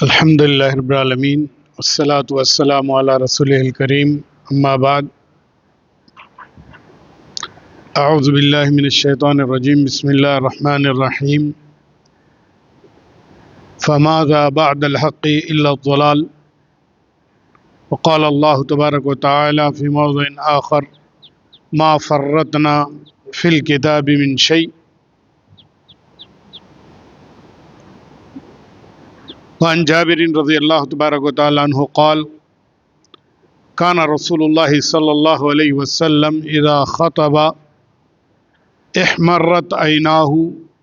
الحمد للہ رب العالمین والصلاة والسلام علی رسولہ الکریم اما بعد اعوذ باللہ من الشیطان الرجیم بسم اللہ الرحمن الرحیم فماذا بعد الحق الا الضلال وقال اللہ تبارک وتعالی فی موضع آخر ما فرطنا فی الکتاب من شیء وعن جابر رضی اللہ تبارک وتعالی عنہ قال كان رسول الله صلی اللہ علیہ وسلم اذا خطب احمرت عیناه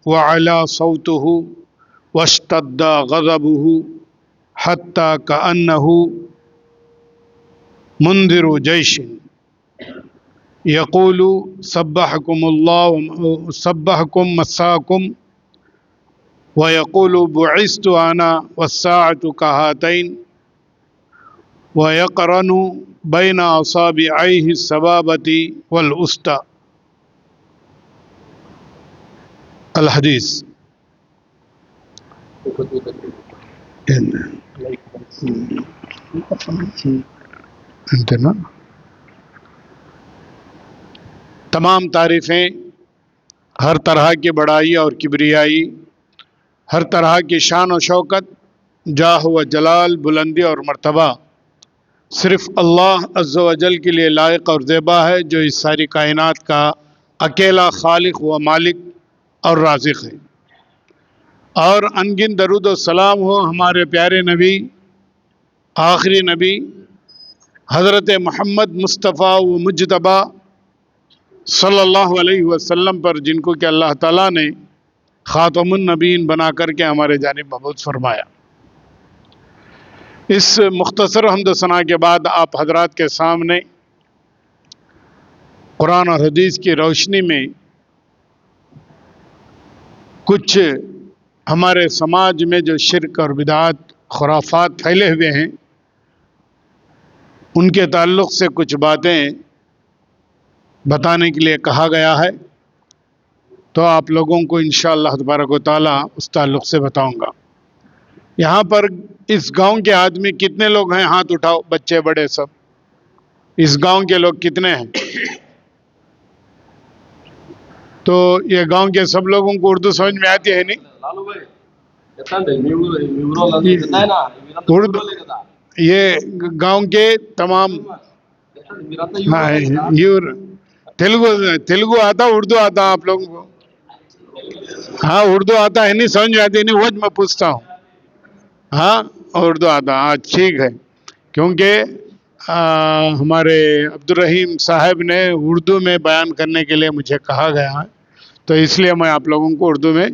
وعلى صوته واشتد غضبه حتى كأنه منذر جيش يقول سبحكم الله سبحكم مساكم ويقول بعثت أنا والساعة كهاتين ويقرن بين أصابعيه السبابة والوسطى الحدیث. تمام تعریفیں، ہر طرح کی بڑائی اور کبریائی، ہر طرح کی شان و شوکت، جاہ و جلال، بلندی اور مرتبہ صرف اللہ عز و جل کے لیے لائق اور زیبا ہے، جو اس ساری کائنات کا اکیلا خالق و مالک اور رازق ہے. اور انگن درود و سلام ہو ہمارے پیارے نبی، آخری نبی حضرت محمد مصطفیٰ و مجتبیٰ صلی اللہ علیہ وسلم پر، جن کو کہ اللہ تعالیٰ نے خاتم النبیین بنا کر کے ہمارے جانب مبعوث فرمایا. اس مختصر حمد و ثنا کے بعد آپ حضرات کے سامنے قرآن اور حدیث کی روشنی میں کچھ ہمارے سماج میں جو شرک اور بدعات، خرافات پھیلے ہوئے ہیں، ان کے تعلق سے کچھ باتیں بتانے کے لیے کہا گیا ہے، تو آپ لوگوں کو انشاءاللہ تبارک و تعالی اس تعلق سے بتاؤں گا. یہاں پر اس گاؤں کے آدمی کتنے لوگ ہیں؟ ہاتھ اٹھاؤ، بچے بڑے سب. اس گاؤں کے لوگ کتنے ہیں؟ تو یہ گاؤں کے سب لوگوں کو اردو سمجھ میں آتی ہے نہیں؟ اردو یہ گاؤں کے تمام تیلگو آتا، اردو آتا آپ لوگوں کو؟ ہاں اردو آتا ہے، نہیں سمجھ میں آتی نہیں، وہ میں پوچھتا ہوں. ہاں اردو آتا، ہاں ٹھیک ہے. کیونکہ ہمارے عبدالرحیم صاحب نے اردو میں بیان کرنے کے لیے مجھے کہا گیا ہے، تو اس لیے میں آپ لوگوں کو اردو میں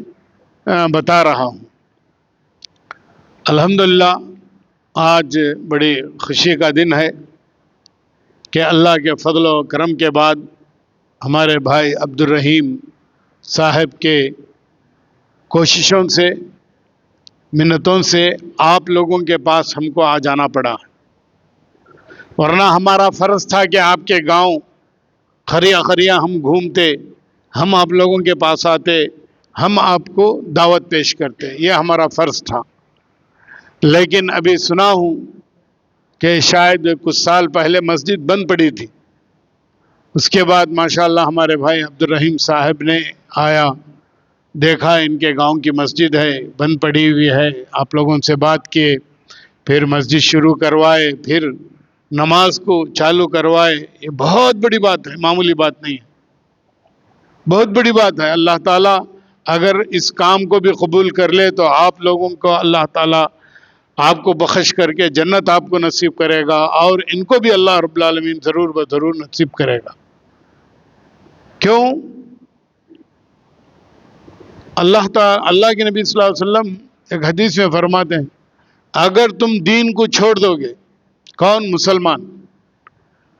بتا رہا ہوں. الحمدللہ آج بڑی خوشی کا دن ہے کہ اللہ کے فضل و کرم کے بعد ہمارے بھائی عبدالرحیم صاحب کے کوششوں سے، منتوں سے آپ لوگوں کے پاس ہم کو آ جانا پڑا، ورنہ ہمارا فرض تھا کہ آپ کے گاؤں خریا خریا ہم گھومتے، ہم آپ لوگوں کے پاس آتے، ہم آپ کو دعوت پیش کرتے، یہ ہمارا فرض تھا. لیکن ابھی سنا ہوں کہ شاید کچھ سال پہلے مسجد بند پڑی تھی، اس کے بعد ماشاءاللہ ہمارے بھائی عبدالرحیم صاحب نے آیا، دیکھا ان کے گاؤں کی مسجد ہے بند پڑی ہوئی ہے، آپ لوگوں سے بات کیے، پھر مسجد شروع کروائے، پھر نماز کو چالو کروائے. یہ بہت بڑی بات ہے، معمولی بات نہیں ہے، بہت بڑی بات ہے. اللہ تعالیٰ اگر اس کام کو بھی قبول کر لے تو آپ لوگوں کو اللہ تعالیٰ آپ کو بخش کر کے جنت آپ کو نصیب کرے گا، اور ان کو بھی اللہ رب العالمین ضرور ضرور نصیب کرے گا. کیوں؟ اللہ کے نبی صلی اللہ علیہ وسلم ایک حدیث میں فرماتے ہیں، اگر تم دین کو چھوڑ دو گے، کون؟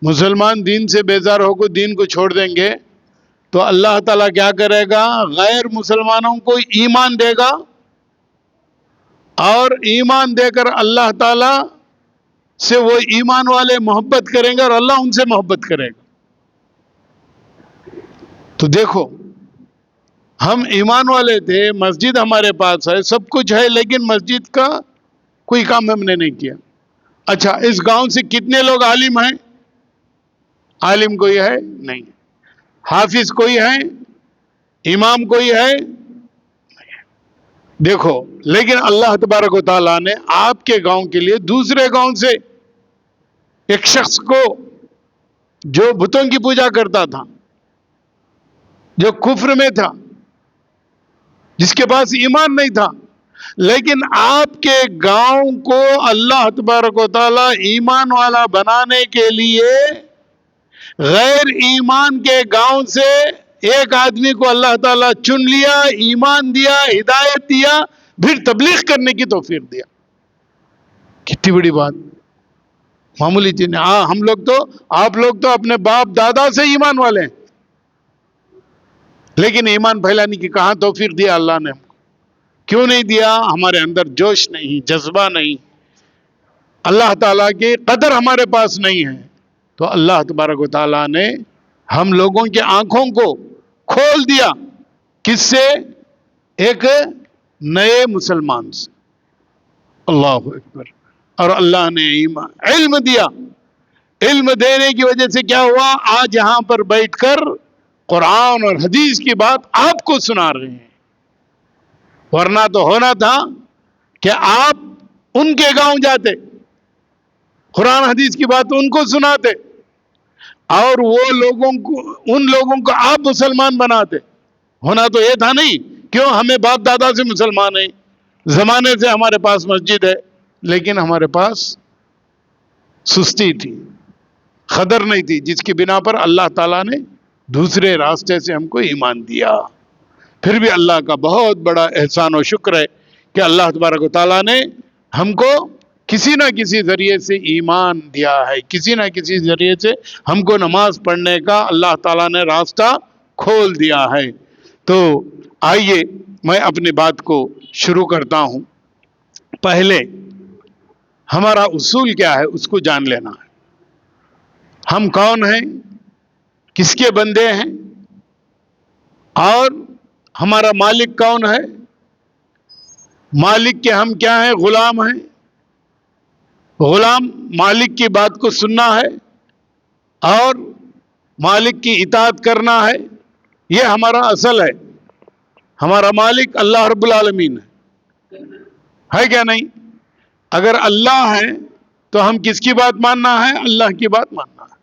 مسلمان دین سے بیزار ہو کو دین کو چھوڑ دیں گے تو اللہ تعالیٰ کیا کرے گا؟ غیر مسلمانوں کو ایمان دے گا، اور ایمان دے کر اللہ تعالیٰ سے وہ ایمان والے محبت کریں گے اور اللہ ان سے محبت کرے گا. تو دیکھو، ہم ایمان والے تھے، مسجد ہمارے پاس ہے، سب کچھ ہے، لیکن مسجد کا کوئی کام ہم نے نہیں کیا. اچھا اس گاؤں سے کتنے لوگ عالم ہیں؟ عالم کوئی ہے نہیں. حافظ کوئی ہے؟ امام کوئی ہے؟ دیکھو لیکن اللہ تبارک و تعالیٰ نے آپ کے گاؤں کے لیے دوسرے گاؤں سے ایک شخص کو جو بتوں کی پوجا کرتا تھا، جو کفر میں تھا، جس کے پاس ایمان نہیں تھا، لیکن آپ کے گاؤں کو اللہ تبارک و تعالیٰ ایمان والا بنانے کے لیے غیر ایمان کے گاؤں سے ایک آدمی کو اللہ تعالیٰ چن لیا، ایمان دیا، ہدایت دیا، پھر تبلیغ کرنے کی توفیق دیا. کتنی بڑی بات، معمولی چیز نہیں. ہاں ہم لوگ تو، آپ لوگ تو اپنے باپ دادا سے ایمان والے ہیں، لیکن ایمان پھیلانے کی کہاں توفیق دیا اللہ نے؟ کیوں نہیں دیا؟ ہمارے اندر جوش نہیں، جذبہ نہیں، اللہ تعالیٰ کی قدر ہمارے پاس نہیں ہے. تو اللہ تبارک و تعالیٰ نے ہم لوگوں کی آنکھوں کو کھول دیا. کس سے؟ ایک نئے مسلمان سے. اللہ اکبر. اور اللہ نے علم دیا. علم دینے کی وجہ سے کیا ہوا؟ آج یہاں پر بیٹھ کر قرآن اور حدیث کی بات آپ کو سنا رہے ہیں. ورنہ تو ہونا تھا کہ آپ ان کے گاؤں جاتے، قرآن حدیث کی بات ان کو سناتے، اور وہ ان لوگوں کو آپ مسلمان بناتے. ہونا تو یہ تھا نہیں. کیوں؟ ہمیں باپ دادا سے مسلمان ہیں، زمانے سے ہمارے پاس مسجد ہے، لیکن ہمارے پاس سستی تھی، قدر نہیں تھی، جس کی بنا پر اللہ تعالیٰ نے دوسرے راستے سے ہم کو ایمان دیا. پھر بھی اللہ کا بہت بڑا احسان و شکر ہے کہ اللہ تبارک و تعالیٰ نے ہم کو کسی نہ کسی ذریعے سے ایمان دیا ہے، کسی نہ کسی ذریعے سے ہم کو نماز پڑھنے کا اللہ تعالیٰ نے راستہ کھول دیا ہے. تو آئیے میں اپنی بات کو شروع کرتا ہوں. پہلے ہمارا اصول کیا ہے اس کو جان لینا ہے. ہم کون ہیں، کس کے بندے ہیں، اور ہمارا مالک کون ہے. مالک کے ہم کیا ہیں؟ غلام ہیں. غلام مالک کی بات کو سننا ہے اور مالک کی اطاعت کرنا ہے. یہ ہمارا اصل ہے. ہمارا مالک اللہ رب العالمین ہے کیا نہیں؟ اگر اللہ ہے تو ہم کس کی بات ماننا ہے؟ اللہ کی بات ماننا ہے.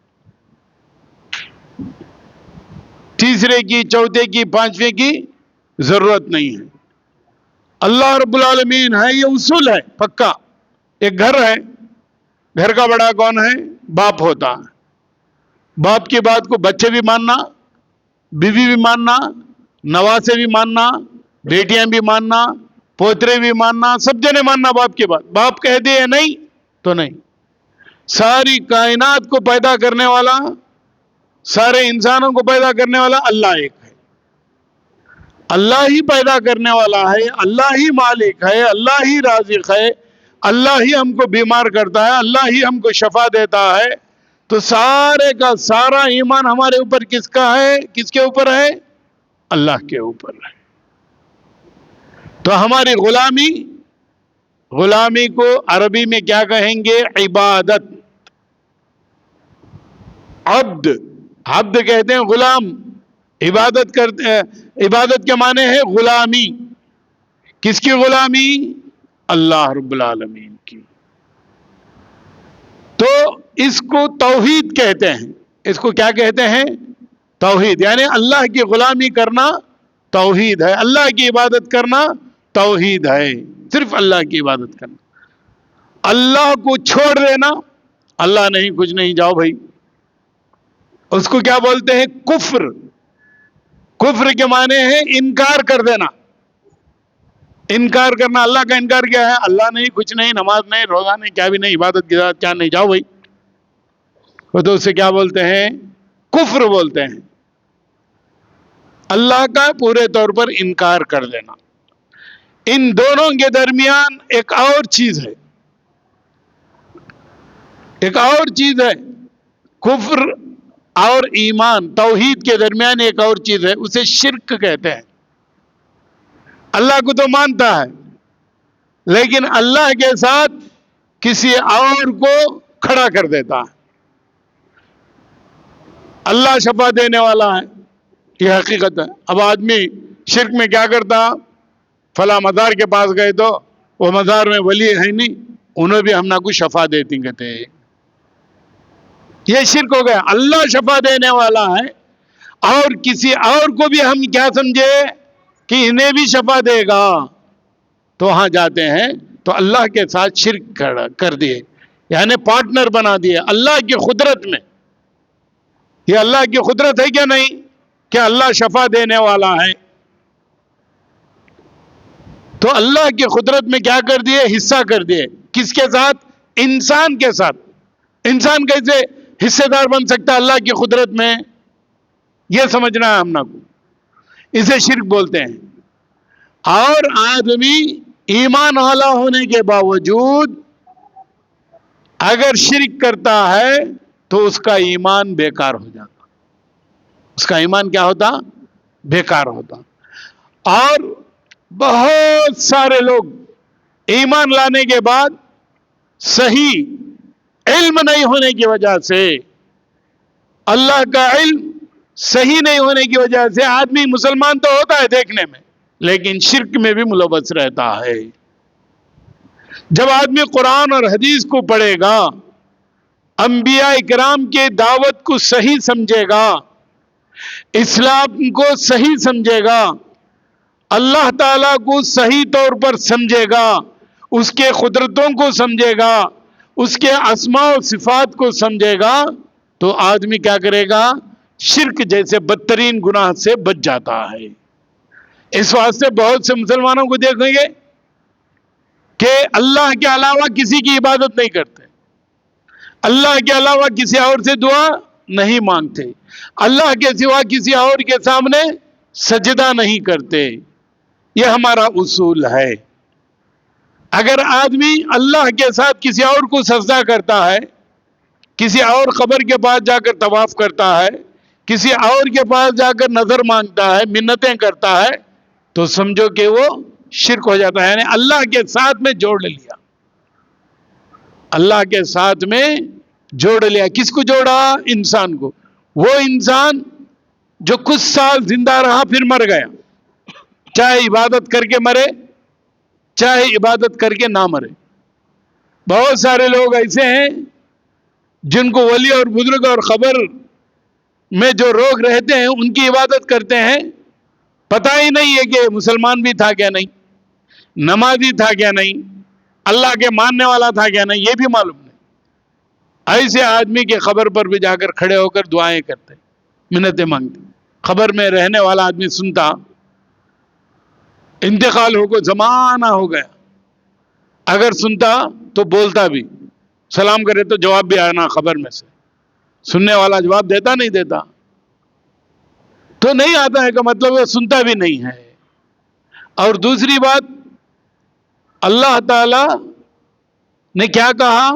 تیسرے کی، چوتھے کی، پانچویں کی ضرورت نہیں ہے. اللہ رب العالمین ہے، یہ اصول ہے پکا. ایک گھر ہے، گھر کا بڑا کون ہے؟ باپ ہوتا ہے. باپ کی بات کو بچے بھی ماننا، بیوی بھی ماننا، نواسے بھی ماننا، بیٹیاں بھی ماننا، پوترے بھی ماننا، سب جنے ماننا باپ کی بات. باپ کہہ دے نہیں تو نہیں. ساری کائنات کو پیدا کرنے والا، سارے انسانوں کو پیدا کرنے والا اللہ ایک ہے. اللہ ہی پیدا کرنے والا ہے، اللہ ہی مالک ہے، اللہ ہی رازق ہے، اللہ ہی ہم کو بیمار کرتا ہے، اللہ ہی ہم کو شفا دیتا ہے. تو سارے کا سارا ایمان ہمارے اوپر کس کا ہے؟ کس کے اوپر ہے؟ اللہ کے اوپر ہے. تو ہماری غلامی کو عربی میں کیا کہیں گے؟ عبادت. عبد کہتے ہیں غلام. عبادت کرتے ہیں. عبادت کے معنی ہے غلامی. کس کی غلامی؟ اللہ رب العالمین کی. تو اس کو توحید کہتے ہیں. اس کو کیا کہتے ہیں؟ توحید. یعنی اللہ کی غلامی کرنا توحید ہے، اللہ کی عبادت کرنا توحید ہے. صرف اللہ کی عبادت کرنا. اللہ کو چھوڑ دینا، اللہ نہیں، کچھ نہیں، جاؤ بھائی، اس کو کیا بولتے ہیں؟ کفر. کفر کے معنی ہے انکار کر دینا. انکار کرنا. اللہ کا انکار کیا ہے؟ اللہ نہیں، کچھ نہیں، نماز نہیں، روزہ نہیں، کیا بھی نہیں، عبادت کی ذات کیا نہیں، جاؤ بھائی. تو اسے کیا بولتے ہیں؟ کفر بولتے ہیں. اللہ کا پورے طور پر انکار کر دینا. ان دونوں کے درمیان ایک اور چیز ہے، ایک اور چیز ہے. کفر اور ایمان، توحید کے درمیان ایک اور چیز ہے، اسے شرک کہتے ہیں. اللہ کو تو مانتا ہے، لیکن اللہ کے ساتھ کسی اور کو کھڑا کر دیتا ہے. اللہ شفا دینے والا ہے، یہ حقیقت ہے. اب آدمی شرک میں کیا کرتا، فلاں مزار کے پاس گئے تو وہ مزار میں ولی ہے نہیں، انہیں بھی ہم نہ کچھ شفا دیتی کہتے ہیں. یہ شرک ہو گیا. اللہ شفا دینے والا ہے اور کسی اور کو بھی ہم کیا سمجھے کہ انہیں بھی شفا دے گا، تو وہاں جاتے ہیں تو اللہ کے ساتھ شرک کر دیے، یعنی پارٹنر بنا دیے اللہ کی قدرت میں. یہ اللہ کی قدرت ہے کیا نہیں کہ اللہ شفا دینے والا ہے؟ تو اللہ کی قدرت میں کیا کر دیے، حصہ کر دیے. کس کے ساتھ؟ انسان کے ساتھ. انسان کیسے حصے دار بن سکتا ہے اللہ کی قدرت میں؟ یہ سمجھنا ہے ہم نے کو، اسے شرک بولتے ہیں. اور آدمی ایمان والا ہونے کے باوجود اگر شرک کرتا ہے تو اس کا ایمان بیکار ہو جاتا. اس کا ایمان کیا ہوتا؟ بیکار ہوتا. اور بہت سارے لوگ ایمان لانے کے بعد صحیح علم نہیں ہونے کی وجہ سے، اللہ کا علم صحیح نہیں ہونے کی وجہ سے آدمی مسلمان تو ہوتا ہے دیکھنے میں، لیکن شرک میں بھی ملوث رہتا ہے. جب آدمی قرآن اور حدیث کو پڑھے گا، انبیاء اکرام کے دعوت کو صحیح سمجھے گا، اسلام کو صحیح سمجھے گا، اللہ تعالیٰ کو صحیح طور پر سمجھے گا، اس کے قدرتوں کو سمجھے گا، اس کے اسماء و صفات کو سمجھے گا، تو آدمی کیا کرے گا؟ شرک جیسے بدترین گناہ سے بچ جاتا ہے. اس واسطے بہت سے مسلمانوں کو دیکھیں گے کہ اللہ کے علاوہ کسی کی عبادت نہیں کرتے، اللہ کے علاوہ کسی اور سے دعا نہیں مانگتے، اللہ کے سوا کسی اور کے سامنے سجدہ نہیں کرتے. یہ ہمارا اصول ہے. اگر آدمی اللہ کے ساتھ کسی اور کو سجدہ کرتا ہے، کسی اور قبر کے پاس جا کر طواف کرتا ہے، کسی اور کے پاس جا کر نظر مانگتا ہے، منتیں کرتا ہے، تو سمجھو کہ وہ شرک ہو جاتا ہے. یعنی اللہ کے ساتھ میں جوڑ لیا، اللہ کے ساتھ میں جوڑ لیا. کس کو جوڑا؟ انسان کو. وہ انسان جو کچھ سال زندہ رہا پھر مر گیا، چاہے عبادت کر کے مرے چاہے عبادت کر کے نہ مرے. بہت سارے لوگ ایسے ہیں جن کو ولی اور بزرگ اور خبر میں جو لوگ رہتے ہیں ان کی عبادت کرتے ہیں، پتہ ہی نہیں ہے کہ مسلمان بھی تھا کیا نہیں، نمازی تھا کیا نہیں، اللہ کے ماننے والا تھا کیا نہیں، یہ بھی معلوم نہیں. ایسے آدمی کے خبر پر بھی جا کر کھڑے ہو کر دعائیں کرتے، منتیں مانگتے. خبر میں رہنے والا آدمی سنتا، انتقال ہو کو زمانہ ہو گیا، اگر سنتا تو بولتا بھی، سلام کرے تو جواب بھی آنا خبر میں سے. سننے والا جواب دیتا نہیں دیتا تو نہیں آتا ہے کا مطلب وہ سنتا بھی نہیں ہے. اور دوسری بات، اللہ تعالی نے کیا کہا؟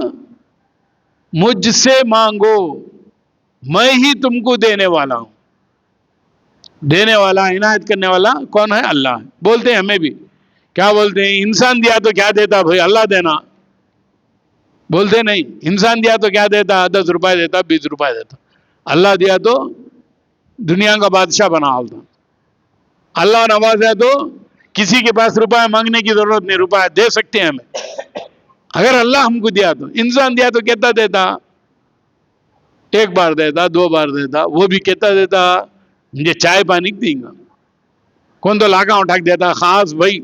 مجھ سے مانگو، میں ہی تم کو دینے والا ہوں. دینے والا، عنایت کرنے والا کون ہے؟ اللہ ہے. بولتے ہیں ہمیں بھی، کیا بولتے ہیں؟ انسان دیا تو کیا دیتا بھائی؟ اللہ دینا. بولتے نہیں، انسان دیا تو کیا دیتا؟ 10 روپے دیتا، 20 روپے دیتا. اللہ دیا تو دنیا کا بادشاہ بنا ہوتا. اللہ نوازا تو کسی کے پاس روپے مانگنے کی ضرورت نہیں، روپے دے سکتے ہیں ہمیں. اگر اللہ ہم کو دیا تو، انسان دیا تو کہتا دیتا، 1 بار دیتا، 2 بار دیتا. وہ بھی کہتا دیتا مجھے چائے پانی دیں گا، کون تو لاکاں اٹھا کے دیتا، خاص بھائی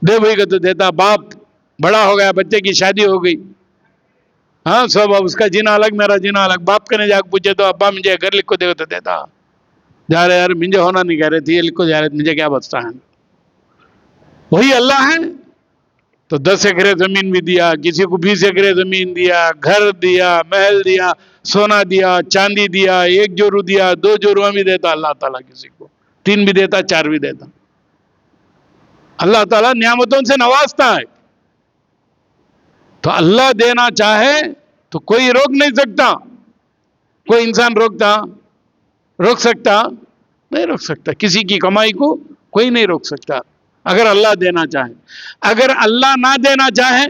دے بھائی کا تو دیتا. باپ بڑا ہو گیا، بچے کی شادی ہو گئی، ہاں سب اس کا جینا الگ میرا جینا الگ. باپ کنے جا کے پوچھے تو ابا مجھے گھر لکھ کو دے تو دیتا. جا رہے یار مجھے ہونا نہیں کہہ رہے تھے، یہ لکھ کو جا رہے مجھے کیا بچتا ہے. وہی اللہ ہے. تو 10 ایکڑ زمین بھی دیا، کسی کو 20 ایکڑ زمین دیا، گھر دیا، محل دیا، سونا دیا، چاندی دیا، 1 جورو دیا، 2 جورو بھی دیتا اللہ تعالیٰ. کسی کو 3 بھی دیتا، 4 بھی دیتا. اللہ تعالیٰ نعمتوں سے نوازتا ہے. تو اللہ دینا چاہے تو کوئی روک نہیں سکتا. کوئی انسان روک سکتا؟ نہیں روک سکتا. کسی کی کمائی کو کوئی نہیں روک سکتا اگر اللہ دینا چاہے. اگر اللہ نہ دینا چاہے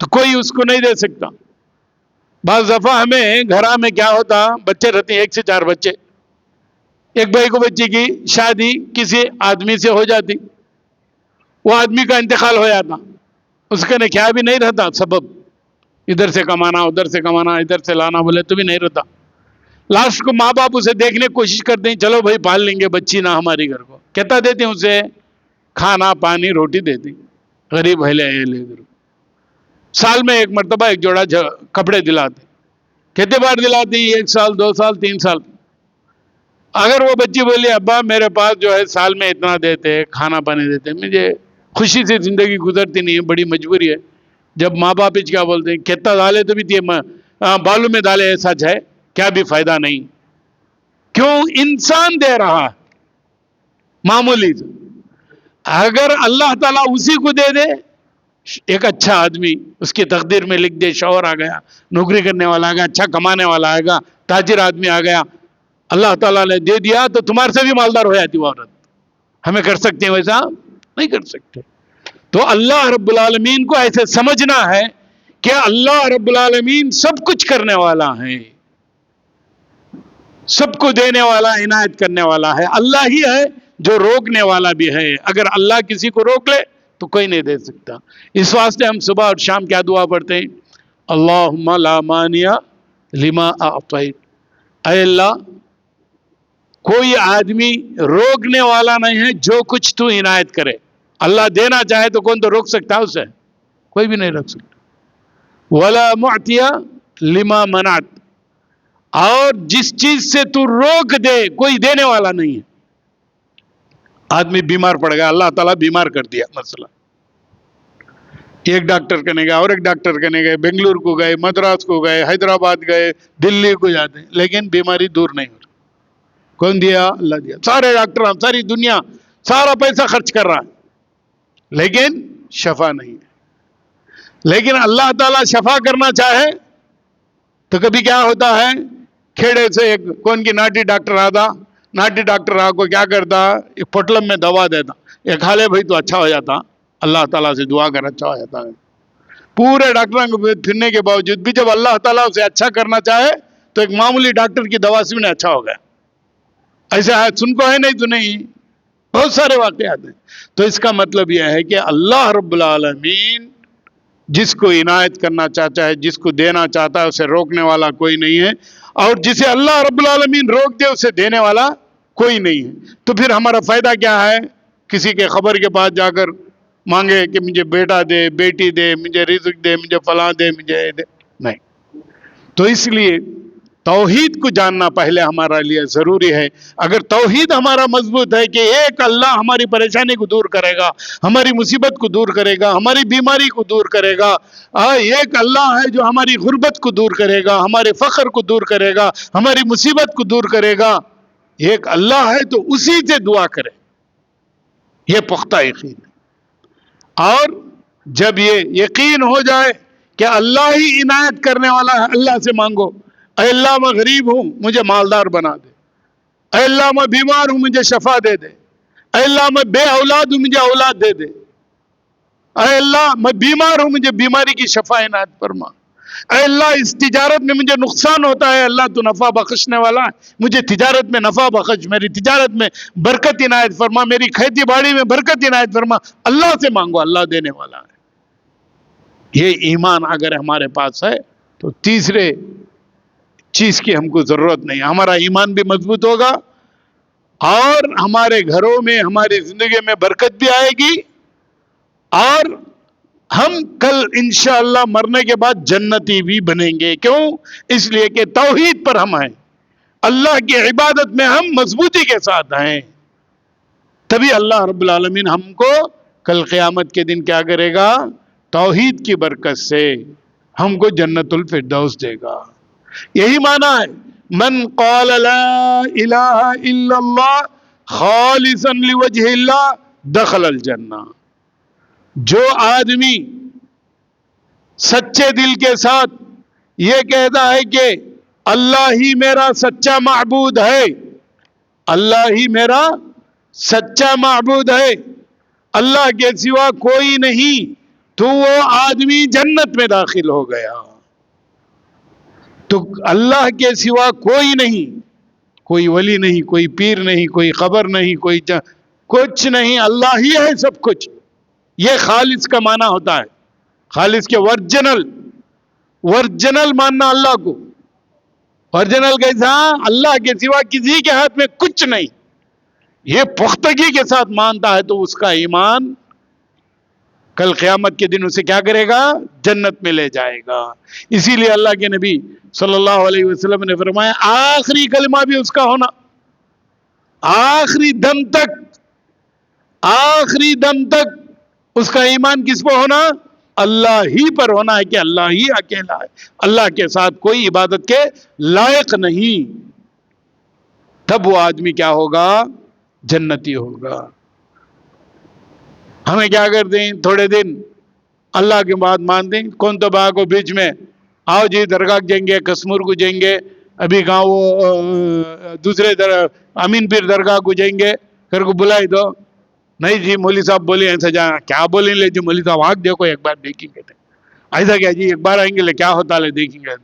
تو کوئی اس کو نہیں دے سکتا. بعض دفعہ ہمیں گھر میں کیا ہوتا، بچے رہتے ہیں 1 سے 4 بچے، ایک بھائی کو بچے کی شادی کسی آدمی سے ہو جاتی، وہ آدمی کا انتقال ہو جاتا، اس کا نکاح بھی نہیں رہتا، سبب ادھر سے کمانا ادھر سے کمانا ادھر سے لانا بولے تو بھی نہیں رہتا. لاسٹ کو ماں باپ اسے دیکھنے کی کوشش کرتے ہیں، چلو بھائی پال لیں گے بچی نہ ہماری گھر کو، کہتا دیتے ہیں اسے کھانا پانی روٹی دیتے ہیں، غریب ہے لے سال میں ایک مرتبہ ایک جوڑا کپڑے دلاتے، کتنے بار دلاتے ہیں، 1 سال 2 سال 3 سال. اگر وہ بچی بولی ابا میرے پاس جو ہے سال میں اتنا دیتے کھانا پانی دیتے، مجھے خوشی سے زندگی گزرتی نہیں ہے، بڑی مجبوری ہے. جب ماں باپ کیا بولتے ہیں کتنا ڈالے تو بھی بالوں میں ڈالے ایسا ہے کیا بھی فائدہ نہیں. کیوں؟ انسان دے رہا معمولی. اگر اللہ تعالیٰ اسی کو دے دے، ایک اچھا آدمی اس کی تقدیر میں لکھ دے، شوہر آ گیا، نوکری کرنے والا آ گیا، اچھا کمانے والا آئے گا، تاجر آدمی آ گیا، اللہ تعالیٰ نے دے دیا تو تمہارے سے بھی مالدار ہو جاتی وہ عورت. ہمیں کر سکتے ہیں ویسا؟ نہیں کر سکتے. تو اللہ رب العالمین کو ایسے سمجھنا ہے کہ اللہ رب العالمین سب کچھ کرنے والا ہے، سب کو دینے والا، عنایت کرنے والا ہے. اللہ ہی ہے جو روکنے والا بھی ہے. اگر اللہ کسی کو روک لے تو کوئی نہیں دے سکتا. اس واسطے ہم صبح اور شام کیا دعا پڑھتے ہیں؟ اللہم لا مانع لما اعطیت. اے اللہ کوئی آدمی روکنے والا نہیں ہے جو کچھ تو عنایت کرے. اللہ دینا چاہے تو کون تو روک سکتا ہے اسے؟ کوئی بھی نہیں روک سکتا. ولا معطی لما منعت. اور جس چیز سے تو روک دے کوئی دینے والا نہیں ہے. آدمی بیمار پڑ گیا، اللہ تعالیٰ بیمار کر دیا مثلا، ایک ڈاکٹر کہنے گئے اور ایک ڈاکٹر کہنے گئے، بنگلور کو گئے، مدراس کو گئے، حیدرآباد گئے، دلی کو جاتے ہیں، لیکن بیماری دور نہیں ہو رہی. کون دیا؟ اللہ دیا. سارے ڈاکٹر ساری دنیا سارا پیسہ خرچ کر رہا ہے لیکن شفا نہیں ہے. لیکن اللہ تعالیٰ شفا کرنا چاہے تو کبھی کیا ہوتا ہے، کھیڑے سے ایک کون کی ناٹی ڈاکٹر آتا، ناٹی ڈاکٹر کو کیا کرتا، ایک پوٹلم میں دوا دیتا، یہ کھا لے بھائی تو اچھا ہو جاتا، اللہ تعالیٰ سے دعا کر اچھا ہو جاتا ہے. پورے ڈاکٹروں کو پھرنے کے باوجود بھی جب اللہ تعالیٰ اسے اچھا کرنا چاہے تو ایک معمولی ڈاکٹر کی دوا سے بھی اچھا ہو گیا. ایسے سن کو ہے نہیں تو نہیں، بہت سارے واقعات ہیں. تو اس کا مطلب یہ ہے کہ اللہ رب العالمین جس کو عنایت کرنا چاہتا ہے، جس کو دینا چاہتا ہے، اسے روکنے والا کوئی نہیں ہے، اور جسے اللہ رب العالمین روک دے اسے دینے والا کوئی نہیں ہے. تو پھر ہمارا فائدہ کیا ہے؟ کسی کے خبر کے پاس جا کر مانگے کہ مجھے بیٹا دے، بیٹی دے، مجھے رزق دے، مجھے فلاں دے، مجھے دے، نہیں. تو اس لیے توحید کو جاننا پہلے ہمارا لیے ضروری ہے. اگر توحید ہمارا مضبوط ہے کہ ایک اللہ ہماری پریشانی کو دور کرے گا، ہماری مصیبت کو دور کرے گا، ہماری بیماری کو دور کرے گا، ایک اللہ ہے جو ہماری غربت کو دور کرے گا، ہمارے فقر کو دور کرے گا، ہماری مصیبت کو دور کرے گا، ایک اللہ ہے تو اسی سے دعا کرے، یہ پختہ یقین ہے. اور جب یہ یقین ہو جائے کہ اللہ ہی عنایت کرنے والا ہے، اللہ سے مانگو، اے اللہ میں غریب ہوں مجھے مالدار بنا دے، اے اللہ میں بیمار ہوں مجھے شفا دے دے، اے اللہ میں بے اولاد ہوں مجھے اولاد دے دے، اے اللہ میں بیمار ہوں مجھے بیماری کی شفا عنایت فرما، اے اللہ اس تجارت میں مجھے نقصان ہوتا ہے، اللہ تو نفع بخشنے والا ہے، مجھے تجارت میں نفع بخش، میری تجارت میں برکت عنایت فرما، میری کھیتی باڑی میں برکت عنایت فرما. اللہ سے مانگو، اللہ دینے والا ہے. یہ ایمان اگر ہمارے پاس ہے تو تیسرے چیز کی ہم کو ضرورت نہیں. ہمارا ایمان بھی مضبوط ہوگا اور ہمارے گھروں میں ہماری زندگی میں برکت بھی آئے گی، اور ہم کل انشاءاللہ مرنے کے بعد جنتی بھی بنیں گے. کیوں؟ اس لیے کہ توحید پر ہم ہیں، اللہ کی عبادت میں ہم مضبوطی کے ساتھ ہیں. تبھی اللہ رب العالمین ہم کو کل قیامت کے دن کیا کرے گا؟ توحید کی برکت سے ہم کو جنت الفردوس دے گا. یہی معنی ہے من قال لا الہ الا اللہ خالصا لوجہ اللہ دخل الجنہ. جو آدمی سچے دل کے ساتھ یہ کہتا ہے کہ اللہ ہی میرا سچا معبود ہے، اللہ ہی میرا سچا معبود ہے، اللہ کے سوا کوئی نہیں، تو وہ آدمی جنت میں داخل ہو گیا. تو اللہ کے سوا کوئی نہیں، کوئی ولی نہیں، کوئی پیر نہیں، کوئی قبر نہیں، کچھ نہیں، اللہ ہی ہے سب کچھ. یہ خالص کا معنی ہوتا ہے. خالص کے ورجنل ماننا اللہ کو. ورجنل کیسا؟ اللہ کے سوا کسی کے ہاتھ میں کچھ نہیں. یہ پختگی کے ساتھ مانتا ہے تو اس کا ایمان کل قیامت کے دن اسے کیا کرے گا؟ جنت میں لے جائے گا. اسی لیے اللہ کے نبی صلی اللہ علیہ وسلم نے فرمایا آخری کلمہ بھی اس کا ہونا، آخری دم تک اس کا ایمان کس پہ ہونا؟ اللہ ہی پر ہونا ہے کہ اللہ ہی اکیلا ہے، اللہ کے ساتھ کوئی عبادت کے لائق نہیں. تب وہ آدمی کیا ہوگا؟ جنتی ہوگا. ہمیں کیا کرتے ہیں؟ تھوڑے دن اللہ کی بات مانتے ہیں، کون تو با کو بیچ میں آؤ جی درگاہ جائیں گے، کشمیر کو جائیں گے، ابھی گاؤں دوسرے امین پیر درگاہ کو جائیں گے، پھر کو بلائی دو. نہیں جی مولوی صاحب بولے ایسا جانا، کیا بولیں لے جی مولوی صاحب آگ دیکھو ایک بار دیکھیں گے. ایسا کیا جی ایک بار آئیں گے لے کیا ہوتا لے دیکھیں گے،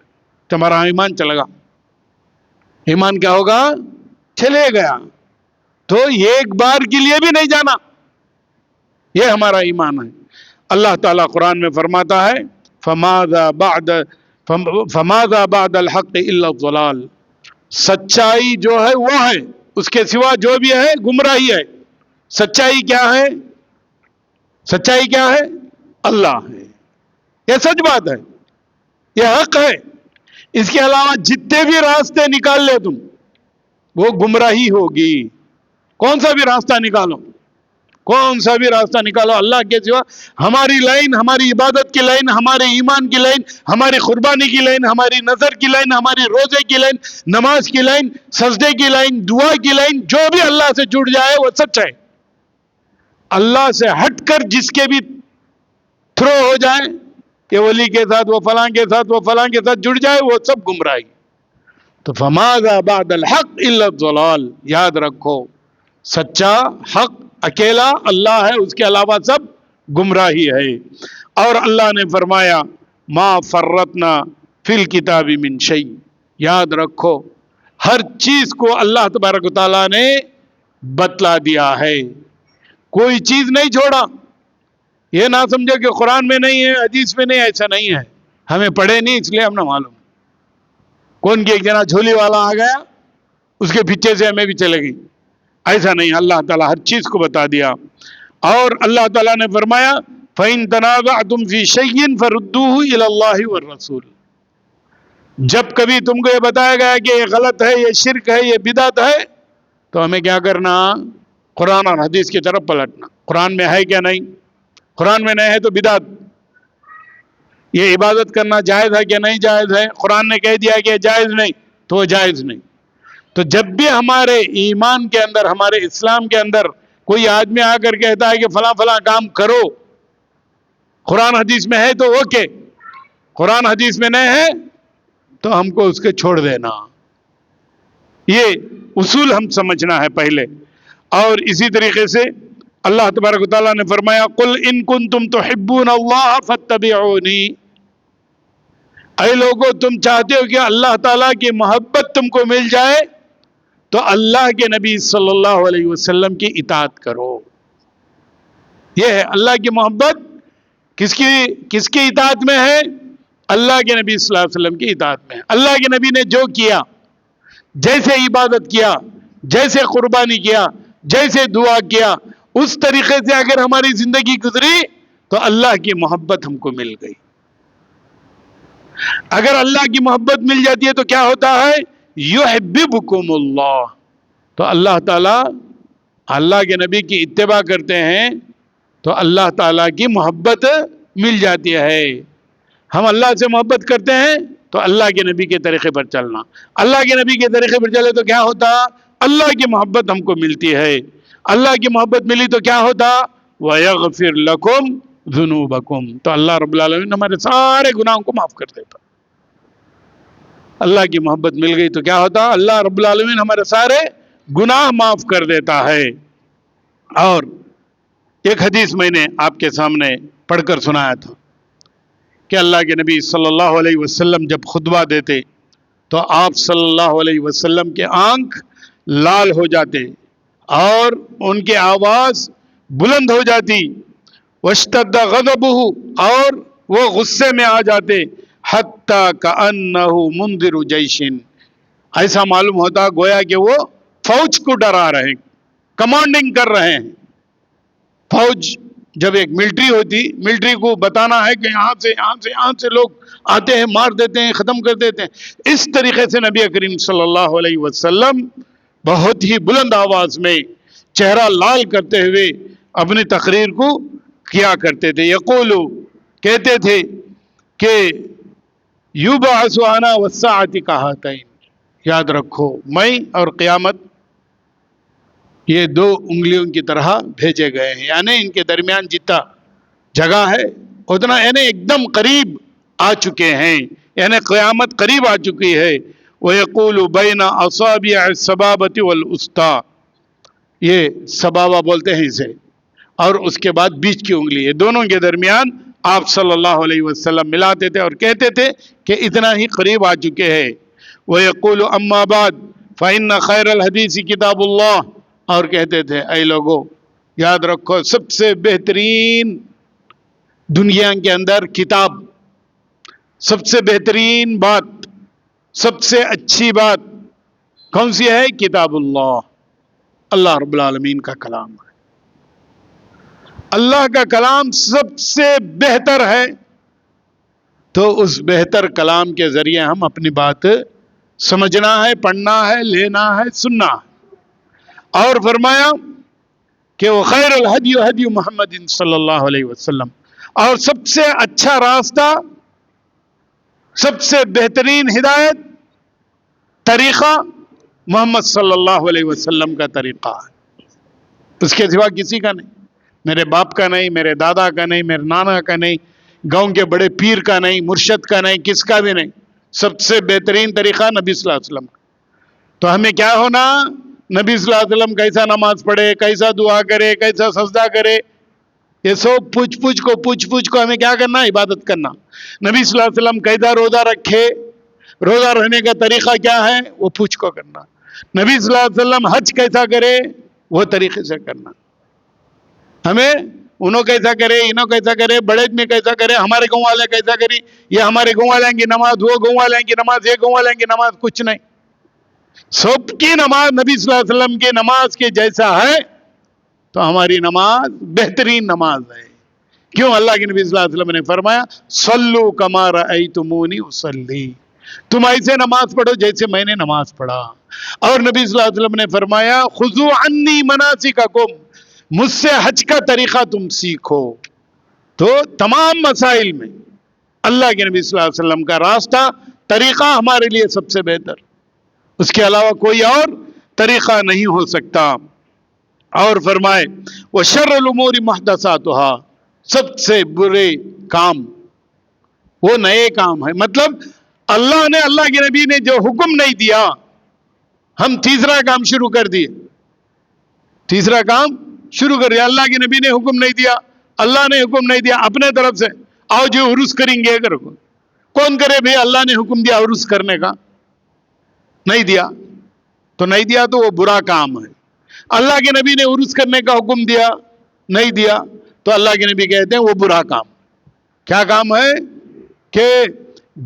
تمہارا ایمان چلے گا. ایمان کیا ہوگا؟ چلے گیا. تو ایک بار کے لیے بھی نہیں جانا، یہ ہمارا ایمان ہے. اللہ تعالیٰ قرآن میں فرماتا ہے فماذا بعد الحق الا الضلال. سچائی جو ہے وہ ہے، اس کے سوا جو بھی ہے گمراہی ہے. سچائی کیا ہے؟ سچائی کیا ہے؟ اللہ ہے. یہ سچ بات ہے، یہ حق ہے. اس کے علاوہ جتنے بھی راستے نکال لے تم وہ گمراہی ہوگی. کون سا بھی راستہ نکالو، کون سا بھی راستہ نکالو اللہ کے سوا، ہماری لائن، ہماری عبادت کی لائن، ہمارے ایمان کی لائن، ہماری قربانی کی لائن، ہماری نظر کی لائن، ہماری روزے کی لائن، نماز کی لائن، سجدے کی لائن، دعا کی لائن، جو بھی اللہ سے جڑ جائے وہ سچ ہے. اللہ سے ہٹ کر جس کے بھی تھرو ہو جائے کہ ولی کے ساتھ، وہ فلاں کے ساتھ، وہ فلاں کے ساتھ جڑ جائے، وہ سب گمراہی. تو فماذا بعد الحق الا الضلال. یاد رکھو سچا حق اکیلا اللہ ہے، اس کے علاوہ سب گمراہی ہے. اور اللہ نے فرمایا ما فرطنا فی الکتاب من شیء. یاد رکھو ہر چیز کو اللہ تبارک و تعالیٰ نے بتلا دیا ہے، کوئی چیز نہیں چھوڑا. یہ نہ سمجھے کہ قرآن میں نہیں ہے، حدیث میں نہیں، ایسا نہیں ہے. ہمیں پڑھے نہیں اس لیے ہم نہ معلوم. کون کی ایک جنا جھولی والا آ گیا، اس کے پیچھے سے ہمیں بھی چلے گئی، ایسا نہیں. اللہ تعالیٰ ہر چیز کو بتا دیا. اور اللہ تعالیٰ نے فرمایا فَإِن تَنَازَعْتُمْ فِي شَيْءٍ فَرُدُّوهُ إِلَى اللَّهِ وَالرَّسُولِ. جب کبھی تم کو یہ بتایا گیا کہ یہ غلط ہے، یہ شرک ہے، یہ بدعت ہے، تو ہمیں کیا کرنا؟ قرآن اور حدیث کی طرف پلٹنا. قرآن میں ہے کیا؟ نہیں. قرآن میں نہیں ہے تو بدعت. یہ عبادت کرنا جائز ہے کہ نہیں جائز ہے؟ قرآن نے کہہ دیا کہ جائز نہیں تو وہ جائز نہیں. تو جب بھی ہمارے ایمان کے اندر، ہمارے اسلام کے اندر کوئی آدمی آ کر کہتا ہے کہ فلاں فلاں کام کرو، قرآن حدیث میں ہے تو اوکے، قرآن حدیث میں نہیں ہے تو ہم کو اس کے چھوڑ دینا. یہ اصول ہم سمجھنا ہے پہلے. اور اسی طریقے سے اللہ تبارک و تعالیٰ نے فرمایا قل ان کنتم تحبون اللہ فاتبعونی. اے لوگو تم چاہتے ہو کہ اللہ تعالیٰ کی محبت تم کو مل جائے تو اللہ کے نبی صلی اللہ علیہ وسلم کی اطاعت کرو. یہ ہے اللہ کی محبت. کس کی اطاعت میں ہے؟ اللہ کے نبی صلی اللہ علیہ وسلم کی اطاعت میں. اللہ کے نبی نے جو کیا، جیسے عبادت کیا، جیسے قربانی کیا، جیسے دعا کیا، اس طریقے سے اگر ہماری زندگی گزری تو اللہ کی محبت ہم کو مل گئی. اگر اللہ کی محبت مل جاتی ہے تو کیا ہوتا ہے؟ یحببکم اللہ. تو اللہ تعالیٰ، اللہ کے نبی کی اتباع کرتے ہیں تو اللہ تعالیٰ کی محبت مل جاتی ہے. ہم اللہ سے محبت کرتے ہیں تو اللہ کے نبی کے طریقے پر چلنا. اللہ کے نبی کے طریقے پر چلے تو کیا ہوتا؟ اللہ کی محبت ہم کو ملتی ہے. اللہ کی محبت ملی تو کیا ہوتا؟ وَيَغْفِرْ لَكُمْ ذُنُوبَكُمْ. تو اللہ رب العالمین ہمارے سارے گناہوں کو معاف کر دیتا. اللہ کی محبت مل گئی تو کیا ہوتا؟ اللہ رب العالمین ہمارے سارے گناہ معاف کر دیتا ہے. اور ایک حدیث میں نے آپ کے سامنے پڑھ کر سنایا تھا کہ اللہ کے نبی صلی اللہ علیہ وسلم جب خطبہ دیتے تو آپ صلی اللہ علیہ وسلم کے آنکھ لال ہو جاتے اور ان کی آواز بلند ہو جاتی، واشتد غضبہ، اور وہ غصے میں آ جاتے، حتی کأنہ منذر جیش، ایسا معلوم ہوتا گویا کہ وہ فوج کو ڈرا رہے ہیں، کمانڈنگ کر رہے ہیں۔ فوج جب ایک ملٹری ہوتی، ملٹری کو بتانا ہے کہ یہاں سے لوگ آتے ہیں، مار دیتے ہیں، ختم کر دیتے ہیں، اس طریقے سے نبی کریم صلی اللہ علیہ وسلم بہت ہی بلند آواز میں چہرہ لال کرتے ہوئے اپنی تقریر کو کیا کرتے تھے۔ یقولو، کہتے تھے کہ یبعث انا والساعۃ کہاتین، یاد رکھو میں اور قیامت یہ دو انگلیوں کی طرح بھیجے گئے ہیں، یعنی ان کے درمیان جتنا جگہ ہے اتنا یعنی ایک دم قریب آ چکے ہیں، یعنی قیامت قریب آ چکی ہے۔ وَيَقُولُ بَيْنَ أَصَابِعِ السَّبَابَةِ وَالْوُسْطَى، یہ سبابہ بولتے ہیں اسے، اور اس کے بعد بیچ کی انگلی، یہ دونوں کے درمیان آپ صلی اللہ علیہ وسلم ملاتے تھے اور کہتے تھے کہ اتنا ہی قریب آ چکے ہیں۔ وَيَقُولُ أَمَّا بَعْدُ فَإِنَّ خَيْرَ الْحَدِيثِ كِتَابُ اللَّهِ، اور کہتے تھے اے لوگو یاد رکھو سب سے بہترین دنیا کے اندر کتاب، سب سے بہترین بات، سب سے اچھی بات کون سی ہے؟ کتاب اللہ، اللہ رب العالمین کا کلام ہے۔ اللہ کا کلام سب سے بہتر ہے، تو اس بہتر کلام کے ذریعے ہم اپنی بات سمجھنا ہے، پڑھنا ہے، لینا ہے، سننا ہے۔ اور فرمایا کہ وہ خیر الہدی ہدی محمد صلی اللہ علیہ وسلم، اور سب سے اچھا راستہ، سب سے بہترین ہدایت، طریقہ محمد صلی اللہ علیہ وسلم کا طریقہ ہے، اس کے سوا کسی کا نہیں، میرے باپ کا نہیں، میرے دادا کا نہیں، میرے نانا کا نہیں، گاؤں کے بڑے پیر کا نہیں، مرشد کا نہیں، کس کا بھی نہیں، سب سے بہترین طریقہ نبی صلی اللہ علیہ وسلم کا۔ تو ہمیں کیا ہونا؟ نبی صلی اللہ علیہ وسلم کیسا نماز پڑھے، کیسا دعا کرے، کیسا سجدہ کرے، یہ سب پوچھ کو ہمیں کیا کرنا؟ عبادت کرنا۔ نبی صلی اللہ علیہ وسلم کیسا روزہ رکھے، روزہ رہنے کا طریقہ کیا ہے، وہ پوچھ کو کرنا۔ نبی صلی اللہ علیہ وسلم حج کیسا کرے، وہ طریقے سے کرنا۔ ہمیں انہوں کیسا کرے، انہوں کیسا کرے، بڑے میں کیسا کرے، ہمارے گاؤں والے کیسا کرے، یہ ہمارے گاؤں والوں کی نماز، وہ گاؤں والوں کی نماز، یہ گاؤں والوں کی نماز، کچھ نہیں۔ سب کی نماز نبی صلی اللہ علیہ وسلم کی نماز کے جیسا ہے تو ہماری نماز بہترین نماز ہے۔ کیوں؟ اللہ کے نبی صلی اللہ علیہ وسلم نے فرمایا صلو کما رأیتمونی اصلی، تم ایسے نماز پڑھو جیسے میں نے نماز پڑھا۔ اور نبی صلی اللہ علیہ وسلم نے فرمایا خذوا عنی مناسککم، مجھ سے حج کا طریقہ تم سیکھو۔ تو تمام مسائل میں اللہ کے نبی صلی اللہ علیہ وسلم کا راستہ، طریقہ ہمارے لیے سب سے بہتر، اس کے علاوہ کوئی اور طریقہ نہیں ہو سکتا۔ اور فرمائے وَشَرُّ الْأُمُورِ مُحْدَثَاتُهَا، سب سے برے کام وہ نئے کام ہے، مطلب اللہ نے، اللہ کے نبی نے جو حکم نہیں دیا، ہم تیسرا کام شروع کر دیے، تیسرا کام شروع کر دیا۔ اللہ کے نبی نے حکم نہیں دیا، اللہ نے حکم نہیں دیا، اپنے طرف سے آؤ جو عرس کریں گے کرو، کون کرے بھئی؟ اللہ نے حکم دیا عرس کرنے کا، نہیں دیا تو نہیں دیا تو وہ برا کام ہے۔ اللہ کے نبی نے عرس کرنے کا حکم دیا، نہیں دیا تو اللہ کے نبی کہتے ہیں وہ برا کام۔ کیا کام ہے؟ کہ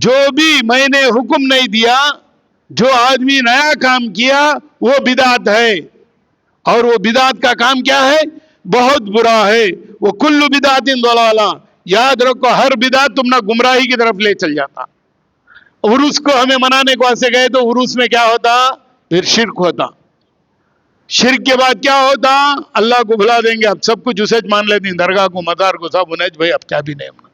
جو بھی میں نے حکم نہیں دیا، جو آدمی نیا کام کیا وہ بدعت ہے، اور وہ بدعت کا کام کیا ہے؟ بہت برا ہے۔ وہ کل بدعت ضلالہ، یاد رکھو ہر بدعت تم نہ گمراہی کی طرف لے چل جاتا۔ عرس کو ہمیں منانے کو ایسے گئے تو عرس میں کیا ہوتا؟ پھر شرک ہوتا، شرک کے بعد کیا ہوتا؟ اللہ کو بھلا دیں گے، اب سب کچھ اسے مان لیتے ہیں، درگاہ کو، مزار کو، سب انہیں بھائی اب کیا بھی نہیں،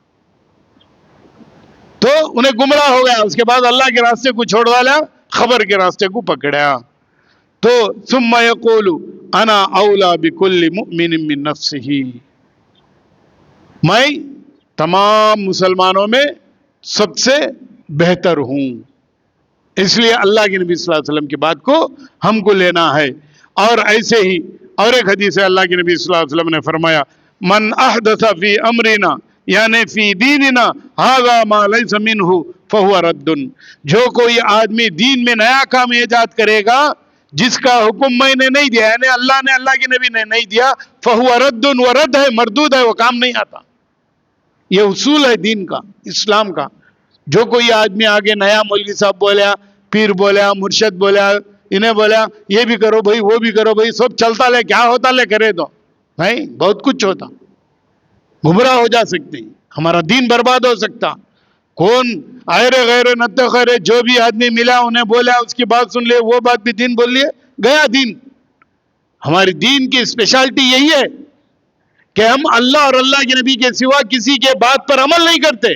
تو انہیں گمراہ ہو گیا۔ اس کے بعد اللہ کے راستے کو چھوڑ ڈالا، خبر کے راستے کو پکڑا۔ تو ثم یقول انا اولا بکل مؤمن من نفسہ، میں تمام مسلمانوں میں سب سے بہتر ہوں۔ اس لیے اللہ کے نبی صلی اللہ علیہ وسلم کی بات کو ہم کو لینا ہے۔ اور ایسے ہی اور ایک حدیث ہے، اللہ کے نبی صلی اللہ علیہ وسلم نے فرمایا من احدث فی امرنا یعنی فی دیننا ھذا ما لیس منہ فہو رد. جو کوئی آدمی دین میں نیا کام ایجاد کرے گا جس کا حکم میں نے نہیں دیا، یعنی اللہ نے اللہ کے نبی نے نہیں دیا، فہو رد، وہ رد ہے، مردود ہے، وہ کام نہیں آتا. یہ اصول ہے دین کا، اسلام کا. جو کوئی آدمی آگے نیا مولوی صاحب بولیا، پیر بولیا، مرشد بولیا، انہیں بولیا یہ بھی کرو بھائی، وہ بھی کرو بھائی، سب چلتا لے، کیا ہوتا لے کرے تو بھائی بہت کچھ ہوتا، گمراہ ہو جا سکتے ہیں، ہمارا دین برباد ہو سکتا. کون آئرے غیر نت خیرے، جو بھی آدمی ملا انہیں بولا، اس کی بات سن لے، وہ بات بھی دین بول لیے، گیا دین. ہماری دین کی اسپیشلٹی یہی ہے کہ ہم اللہ اور اللہ کے نبی کے سوا کسی کے بات پر عمل نہیں کرتے،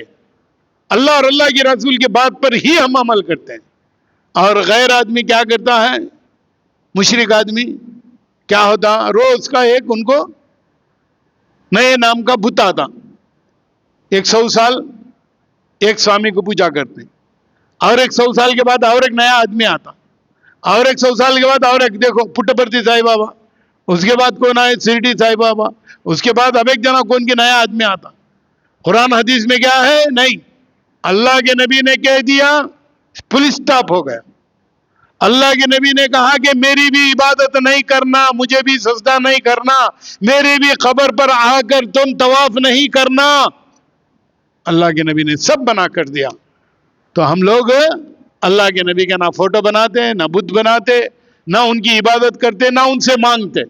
اللہ اور اللہ کے رسول کے بات پر ہی ہم عمل کرتے ہیں. اور غیر آدمی کیا کرتا ہے؟ مشرک آدمی کیا ہوتا؟ روز کا ایک ان کو نئے نام کا بت آتا، 100 سال ایک سوامی کو پوجا کرتے، اور 100 سال کے بعد اور ایک نیا آدمی آتا، اور 100 سال کے بعد اور ایک، دیکھو پٹپرتی سائی بابا، اس کے بعد کون آئے؟ شرڈی سائی بابا، اس کے بعد اب ایک جنا کون کے نیا آدمی آتا. قرآن حدیث میں کیا ہے؟ نہیں، اللہ کے نبی نے کہہ دیا، فل سٹاپ ہو گیا. اللہ کے نبی نے کہا کہ میری بھی عبادت نہیں کرنا، مجھے بھی سجدہ نہیں کرنا، میری بھی قبر پر آ کر تم طواف نہیں کرنا. اللہ کے نبی نے سب بنا کر دیا. تو ہم لوگ اللہ کے نبی کا نہ فوٹو بناتے، نہ بت بناتے، نہ ان کی عبادت کرتے، نہ ان سے مانگتے.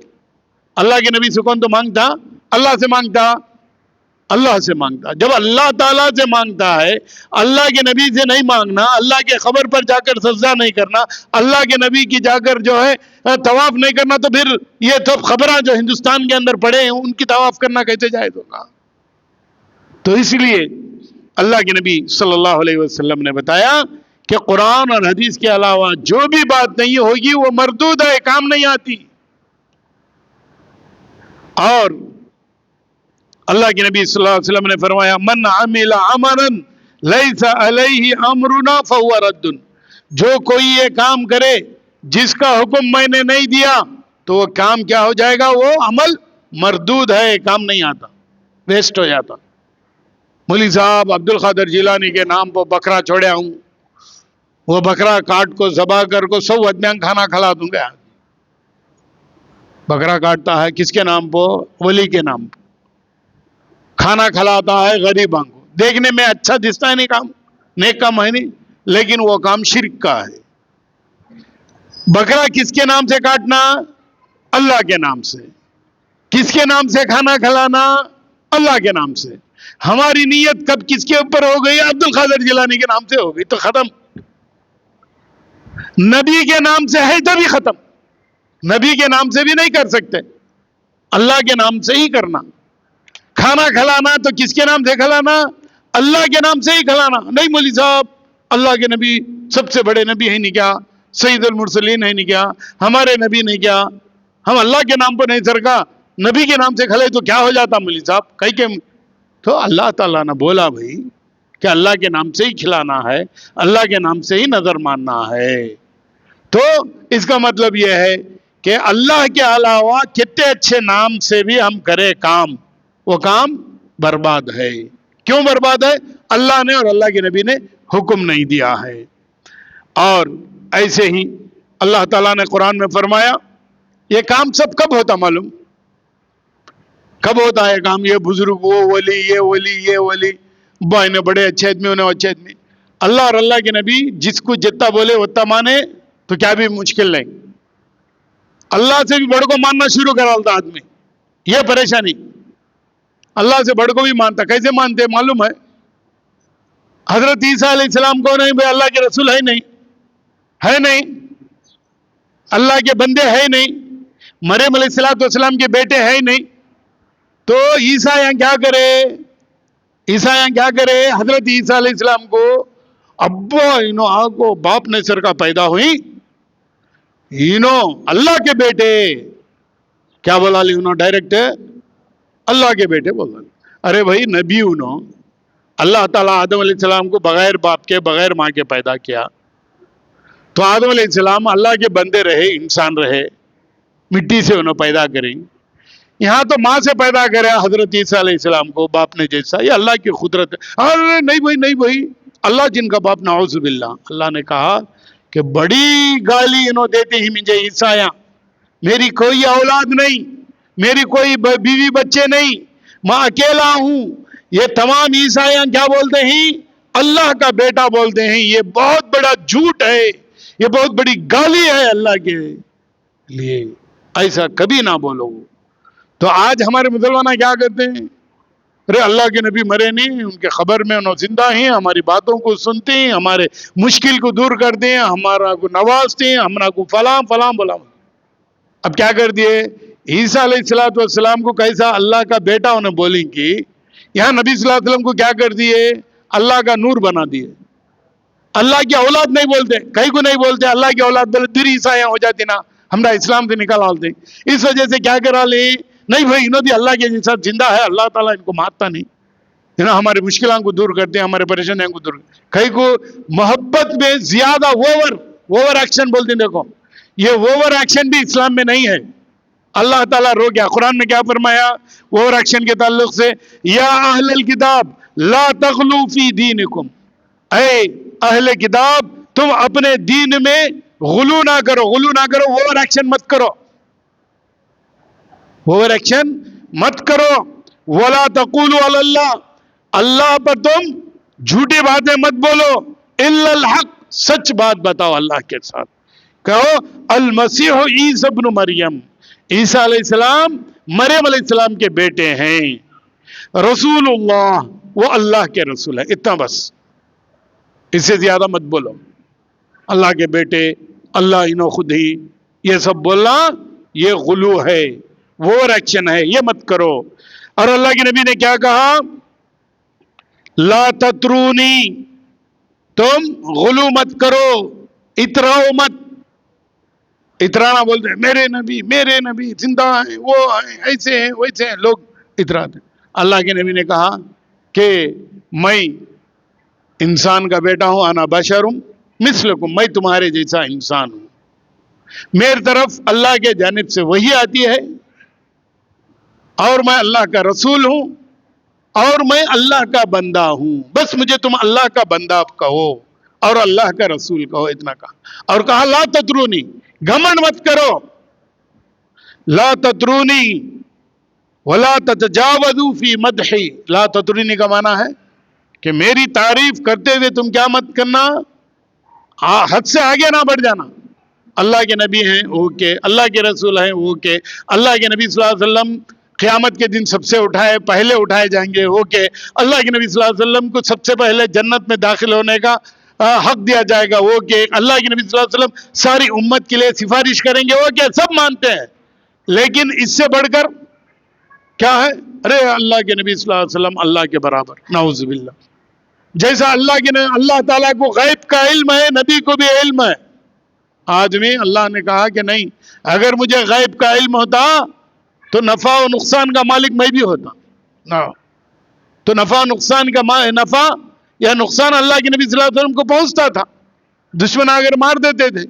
اللہ کے نبی سے کون تو مانگتا؟ اللہ سے مانگتا، اللہ سے مانگتا. جب اللہ تعالیٰ سے مانگتا ہے، اللہ کے نبی سے نہیں مانگنا، اللہ کے قبر پر جا کر سجدہ نہیں کرنا، اللہ کے نبی کی جا کر جو ہے طواف نہیں کرنا، تو پھر یہ تو خبراں جو ہندوستان کے اندر پڑے ہیں ان کی طواف کرنا کیسے جائز ہوگا؟ تو اس لیے اللہ کے نبی صلی اللہ علیہ وسلم نے بتایا کہ قرآن اور حدیث کے علاوہ جو بھی بات نہیں ہوگی وہ مردود ہے، کام نہیں آتی. اور اللہ کے نبی صلی اللہ علیہ وسلم نے فرمایا من عمل عملا لیس علیہ امرنا فہو رد. جو کوئی یہ کام کرے جس کا حکم میں نے نہیں دیا تو وہ کام کیا ہو جائے گا؟ وہ عمل مردود ہے، کام نہیں آتا، ویسٹ ہو جاتا. مولوی صاحب عبد القادر جیلانی کے نام پر بکرا چھوڑیا ہوں، وہ بکرا کاٹ کو ذبح کر کو 100 آدمیاں کھانا کھلا دوں گا. بکرا کاٹتا ہے کس کے نام پہ؟ ولی کے نام پہ. کھانا کھلاتا ہے غریباں کو، دیکھنے میں اچھا دستا ہے، نہیں کام نیک کام ہے نہیں، لیکن وہ کام شرک کا ہے. بکرا کس کے نام سے کاٹنا؟ اللہ کے نام سے. کس کے نام سے کھانا کھلانا؟ اللہ کے نام سے. ہماری نیت کب کس کے اوپر ہو گئی؟ عبد القادر جیلانی کے نام سے ہو گئی تو ختم. نبی کے نام سے ہے تبھی ختم. نبی کے نام سے بھی نہیں کر سکتے، اللہ کے نام سے ہی کرنا. کھانا کھلانا تو کس کے نام سے کھلانا؟ اللہ کے نام سے ہی کھلانا. نہیں مولوی صاحب اللہ کے نبی سب سے بڑے نبی ہے نہیں کیا؟ سید المرسلین ہے نہیں کیا؟ ہمارے نبی نہیں کیا؟ ہم اللہ کے نام پر نہیں سرکا، نبی کے نام سے کھلے تو کیا ہو جاتا مولوی صاحب؟ کہیں کہ تو اللہ تعالیٰ نے بولا بھائی کہ اللہ کے نام سے ہی کھلانا ہے، اللہ کے نام سے ہی نظر ماننا ہے. تو اس کا مطلب یہ ہے کہ اللہ کے علاوہ کتنے اچھے نام سے بھی ہم کرے کام، وہ کام برباد ہے. کیوں برباد ہے؟ اللہ نے اور اللہ کے نبی نے حکم نہیں دیا ہے. اور ایسے ہی اللہ تعالیٰ نے قرآن میں فرمایا یہ کام سب کب ہوتا معلوم؟ کب ہوتا ہے کام؟ یہ بزرگ، وہ ولی، یہ ولی، یہ ولی، بھائی نے بڑے اچھے آدمی، انہیں اچھے آدمی. اللہ اور اللہ کے نبی جس کو جتنا بولے اتنا مانے تو کیا بھی مشکل نہیں. اللہ سے بھی بڑھ کو ماننا شروع کرا دیتا آدمی، یہ پریشانی. اللہ سے بڑھ کو بھی مانتا. کیسے مانتے معلوم ہے؟ حضرت عیسیٰ علیہ السلام کو نہیں بھائی اللہ کے رسول ہے نہیں، اللہ کے بندے ہے نہیں، مریم علیہ السلام کے بیٹے ہے نہیں. تو عیسیٰ یہاں کیا کرے؟ حضرت عیسیٰ علیہ السلام کو ابا کو باپ نے سر کا پیدا ہوئی، اللہ کے بیٹے کیا بولا لی ڈائریکٹ اللہ کے بیٹے بولا. ارے بھائی نبی اللہ تعالیٰ آدم علیہ السلام کو بغیر باپ کے بغیر ماں کے پیدا کیا، تو آدم علیہ السلام اللہ کے بندے رہے، انسان رہے، مٹی سے انہوں پیدا کریں. یہاں تو ماں سے پیدا کرے حضرت عیسیٰ علیہ السلام کو باپ نے جیسا، یہ اللہ کی قدرت ہے۔ ارے نہیں بھائی اللہ جن کا باپ، نعوذ باللہ، اللہ نے کہا کہ بڑی گالی انہوں دیتے ہی مجھے عیسائیاں، میری کوئی اولاد نہیں، میری کوئی بیوی بچے نہیں، میں اکیلا ہوں۔ یہ تمام عیسائیاں کیا بولتے ہیں؟ اللہ کا بیٹا بولتے ہیں۔ یہ بہت بڑا جھوٹ ہے، یہ بہت بڑی گالی ہے اللہ کے لیے، ایسا کبھی نہ بولو۔ تو آج ہمارے مسلمان کیا کرتے ہیں؟ ارے اللہ کے نبی مرے نہیں، ان کے خبر میں انہوں زندہ ہیں، ہماری باتوں کو سنتے ہیں، ہمارے مشکل کو دور کرتے ہیں، ہمارا کو نوازتے ہیں، ہمارا کو فلاں فلاں بولا۔ اب کیا کر دیے؟ عیسیٰ علیہ السلام کو کیسا اللہ کا بیٹا انہیں بولیں گی، یہاں نبی صلی اللہ علیہ وسلم کو کیا کر دیے؟ اللہ کا نور بنا دیے۔ اللہ کی اولاد نہیں بولتے، کہیں کو نہیں بولتے اللہ کی اولاد، بولے دیر عیسائیاں ہو جاتی نا، ہمارا اسلام سے نکال آتے۔ اس وجہ سے کیا کرا لی؟ نہیں بھائی انہوں بھی اللہ کے ساتھ زندہ ہے، اللہ تعالیٰ ان کو مارتا نہیں، ہمارے مشکلوں کو دور کرتے ہیں، ہمارے پریشانیوں کو دور کرتے ہیں۔ کہیں کو محبت میں زیادہ اوور ایکشن بولتے ہیں۔ دیکھو یہ اوور ایکشن بھی اسلام میں نہیں ہے، اللہ تعالیٰ رو گیا۔ قرآن میں کیا فرمایا اوور ایکشن کے تعلق سے؟ یا اہل الکتاب لا تغلو فی دینکم، اے اہل کتاب تم اپنے دین میں غلو نہ کرو، اوور ایکشن مت کرو، اوور ایکشن مت کرو۔ ولا تقولوا علی اللہ، اللہ پر تم جھوٹی باتیں مت بولو، الا الحق، سچ بات بتاؤ اللہ کے ساتھ۔ کہو المسیح عیسی ابن مریم، عیسیٰ علیہ السلام مریم علیہ السلام کے بیٹے ہیں، رسول اللہ، وہ اللہ کے رسول ہے، اتنا بس، اس سے زیادہ مت بولو۔ اللہ کے بیٹے، اللہ انہوں خود ہی، یہ سب بولنا یہ غلو ہے، اوور ایکشن ہے، یہ مت کرو۔ اور اللہ کے نبی نے کیا کہا؟ لا تطرونی، تم غلو مت کرو، اتراؤ مت۔ اترانا بولتے ہیں میرے نبی زندہ ہیں، وہ ہیں، ایسے ہیں ویسے ہیں، لوگ اتراتے ہیں۔ اللہ کے نبی نے کہا کہ میں انسان کا بیٹا ہوں، انا بشرم مثلکم، میں تمہارے جیسا انسان ہوں، میری طرف اللہ کے جانب سے وحی آتی ہے، اور میں اللہ کا رسول ہوں، اور میں اللہ کا بندہ ہوں، بس مجھے تم اللہ کا بندہ کہو اور اللہ کا رسول کہو، اتنا کہا۔ اور کہا لا تطرونی، گھمنڈ مت کرو، لا تطرونی ولا تتجاوزوا فی مدحی، لا تطرونی کا معنی ہے کہ میری تعریف کرتے ہوئے تم کیا مت کرنا، حد سے آگے نہ بڑھ جانا۔ اللہ کے نبی ہیں اوکے، اللہ کے رسول ہیں اوکے، اللہ کے نبی صلی اللہ علیہ وسلم قیامت کے دن سب سے پہلے اٹھائے جائیں گے اوکے، اللہ کے نبی صلی اللہ علیہ وسلم کو سب سے پہلے جنت میں داخل ہونے کا حق دیا جائے گا اوکے، اللہ کے نبی صلی اللہ علیہ وسلم ساری امت کے لیے سفارش کریں گے اوکے، سب مانتے ہیں۔ لیکن اس سے بڑھ کر کیا ہے؟ ارے اللہ کے نبی صلی اللہ علیہ وسلم اللہ کے برابر، نعوذ باللہ۔ جیسا اللہ تعالیٰ کو غیب کا علم ہے، نبی کو بھی علم ہے۔ آدمی اللہ نے کہا کہ نہیں، اگر مجھے غیب کا علم ہوتا تو نفع و نقصان کا مالک میں بھی ہوتا، تو نفع و نقصان کا نفع یا نقصان اللہ کے نبی صلی اللہ علیہ وسلم کو پہنچتا تھا۔ دشمن اگر مار دیتے تھے،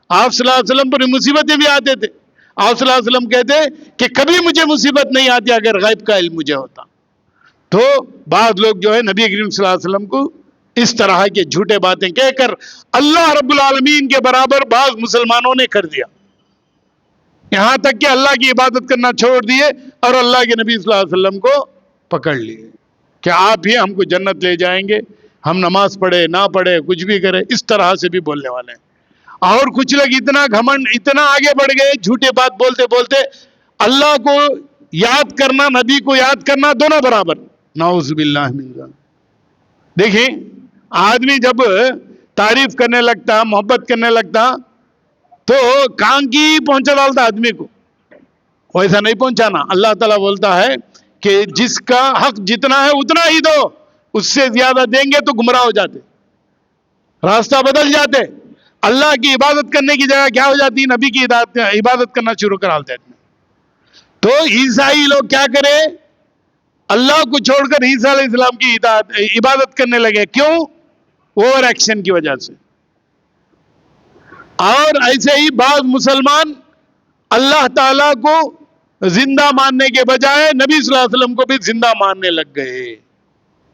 آپ صلی اللہ علیہ وسلم پر مصیبتیں بھی آتے تھے، آپ صلی اللہ علیہ وسلم کہتے کہ کبھی مجھے مصیبت نہیں آتی اگر غیب کا علم مجھے ہوتا۔ تو بعض لوگ جو ہے نبی کریم صلی اللہ علیہ وسلم کو اس طرح کے جھوٹے باتیں کہہ کر اللہ رب العالمین کے برابر بعض مسلمانوں نے کر دیا، یہاں تک کہ اللہ کی عبادت کرنا چھوڑ دیے اور اللہ کے نبی صلی اللہ علیہ وسلم کو پکڑ لیے کہ آپ ہی ہم کو جنت لے جائیں گے، ہم نماز پڑھے نہ پڑھے کچھ بھی کرے، اس طرح سے بھی بولنے والے ہیں۔ اور کچھ لوگ اتنا گھمنڈ، اتنا آگے بڑھ گئے، جھوٹے بات بولتے بولتے اللہ کو یاد کرنا، نبی کو یاد کرنا دونوں برابر، نعوذ باللہ من ذلک۔ دیکھیں آدمی جب تعریف کرنے لگتا، محبت کرنے لگتا تو کان کی پہنچا ڈالتا آدمی کو، ویسا نہیں پہنچانا۔ اللہ تعالیٰ بولتا ہے کہ جس کا حق جتنا ہے اتنا ہی دو، اس سے زیادہ دیں گے تو گمراہ ہو جاتے، راستہ بدل جاتے، اللہ کی عبادت کرنے کی جگہ کیا ہو جاتی، نبی کی عبادت کرنا شروع کرا دیتے ہیں۔ تو عیسائی لوگ کیا کرے، اللہ کو چھوڑ کر عیسیٰ علیہ السلام کی عبادت کرنے لگے، کیوں؟ اوور ایکشن کی وجہ سے۔ اور ایسے ہی بعض مسلمان اللہ تعالیٰ کو زندہ ماننے کے بجائے نبی صلی اللہ علیہ وسلم کو بھی زندہ ماننے لگ گئے،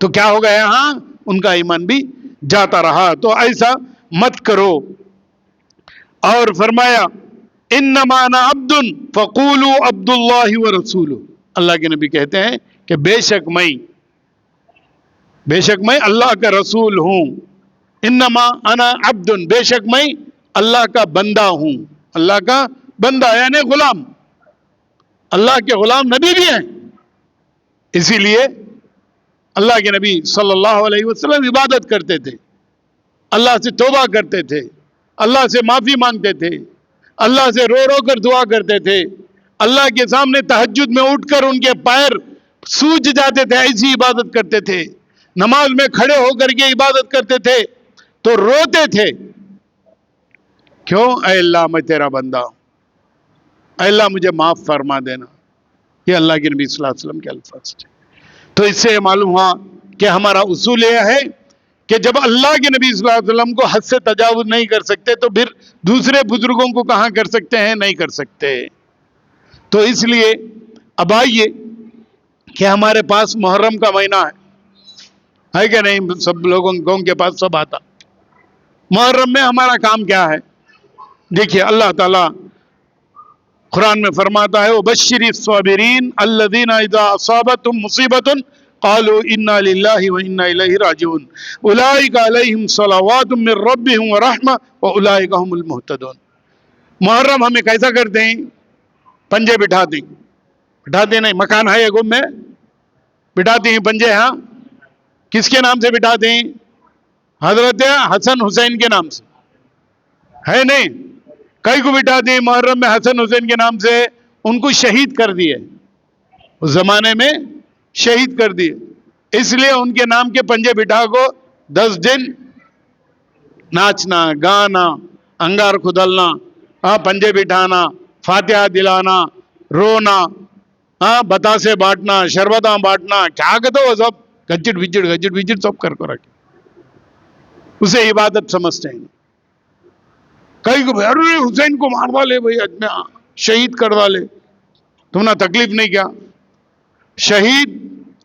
تو کیا ہو گیا؟ ہاں، ان کا ایمان بھی جاتا رہا۔ تو ایسا مت کرو۔ اور فرمایا انما انا عبد فقولوا عبد اللہ ورسولہ، اللہ کے نبی کہتے ہیں کہ بے شک میں اللہ کا رسول ہوں۔ انما انا عبد، بے شک میں اللہ کا بندہ ہوں۔ اللہ کا بندہ یعنی غلام، اللہ کے غلام نبی بھی ہیں۔ اسی لیے اللہ کے نبی صلی اللہ علیہ وسلم عبادت کرتے تھے، اللہ سے توبہ کرتے تھے، اللہ سے معافی مانگتے تھے، اللہ سے رو رو کر دعا کرتے تھے، اللہ کے سامنے تہجد میں اٹھ کر ان کے پیر سوج جاتے تھے، ایسی عبادت کرتے تھے۔ نماز میں کھڑے ہو کر کے عبادت کرتے تھے تو روتے تھے، کیوں؟ اے اللہ میں تیرا بندہ ہوں، اے اللہ مجھے معاف فرما دینا۔ یہ اللہ کے نبی صلی اللہ علیہ وسلم کے الفاظ تھے۔ تو اس سے معلوم ہوا کہ ہمارا اصول یہ ہے کہ جب اللہ کے نبی صلی اللہ علیہ وسلم کو حد سے تجاوز نہیں کر سکتے تو پھر دوسرے بزرگوں کو کہاں کر سکتے ہیں؟ نہیں کر سکتے۔ تو اس لیے اب آئیے کہ ہمارے پاس محرم کا مہینہ ہے کہ نہیں؟ سب لوگوں کے پاس سب آتا۔ محرم میں ہمارا کام کیا ہے؟ دیکھیے اللہ تعالیٰ قرآن میں فرماتا ہے وَبَشِّرِ الصَّابِرِينَ الَّذِينَ إِذَا أَصَابَتْهُمْ مُصِيبَةٌ قَالُوا إِنَّا لِلَّهِ وَإِنَّا إِلَيْهِ رَاجِعُونَ أُولَٰئِكَ عَلَيْهِمْ صَلَوَاتٌ مِّن رَّبِّهِمْ وَرَحْمَةٌ وَأُولَٰئِكَ هُمُ الْمُهْتَدُونَ۔ محرم ہمیں کیسا کرتے ہیں؟ پنجے بٹھاتے نہیں، مکان ہے ایک میں بٹھاتے ہیں پنجے، ہاں کس کے نام سے بٹھاتے ہیں؟ حضرت حسن حسین کے نام سے، ہے نہیں؟ کئی کو بٹھاتے ہیں محرم میں حسن حسین کے نام سے، ان کو شہید کر دیے، اس زمانے میں شہید کر دیے، اس لیے ان کے نام کے پنجے بٹھا کو 10 دن ناچنا گانا، انگار کھدلنا، پنجے بٹھانا، فاتحہ دلانا، رونا، بتاسے بانٹنا، شربتاں بانٹنا، کیا کہتے وہ سب گجٹ بجٹ سب کر رکھے، اسے عبادت سمجھتے ہیں۔ کئی کو ارے حسین کو مار ڈالے بھائی، شہید کر ڈالے، تم نے تکلیف نہیں کیا؟ شہید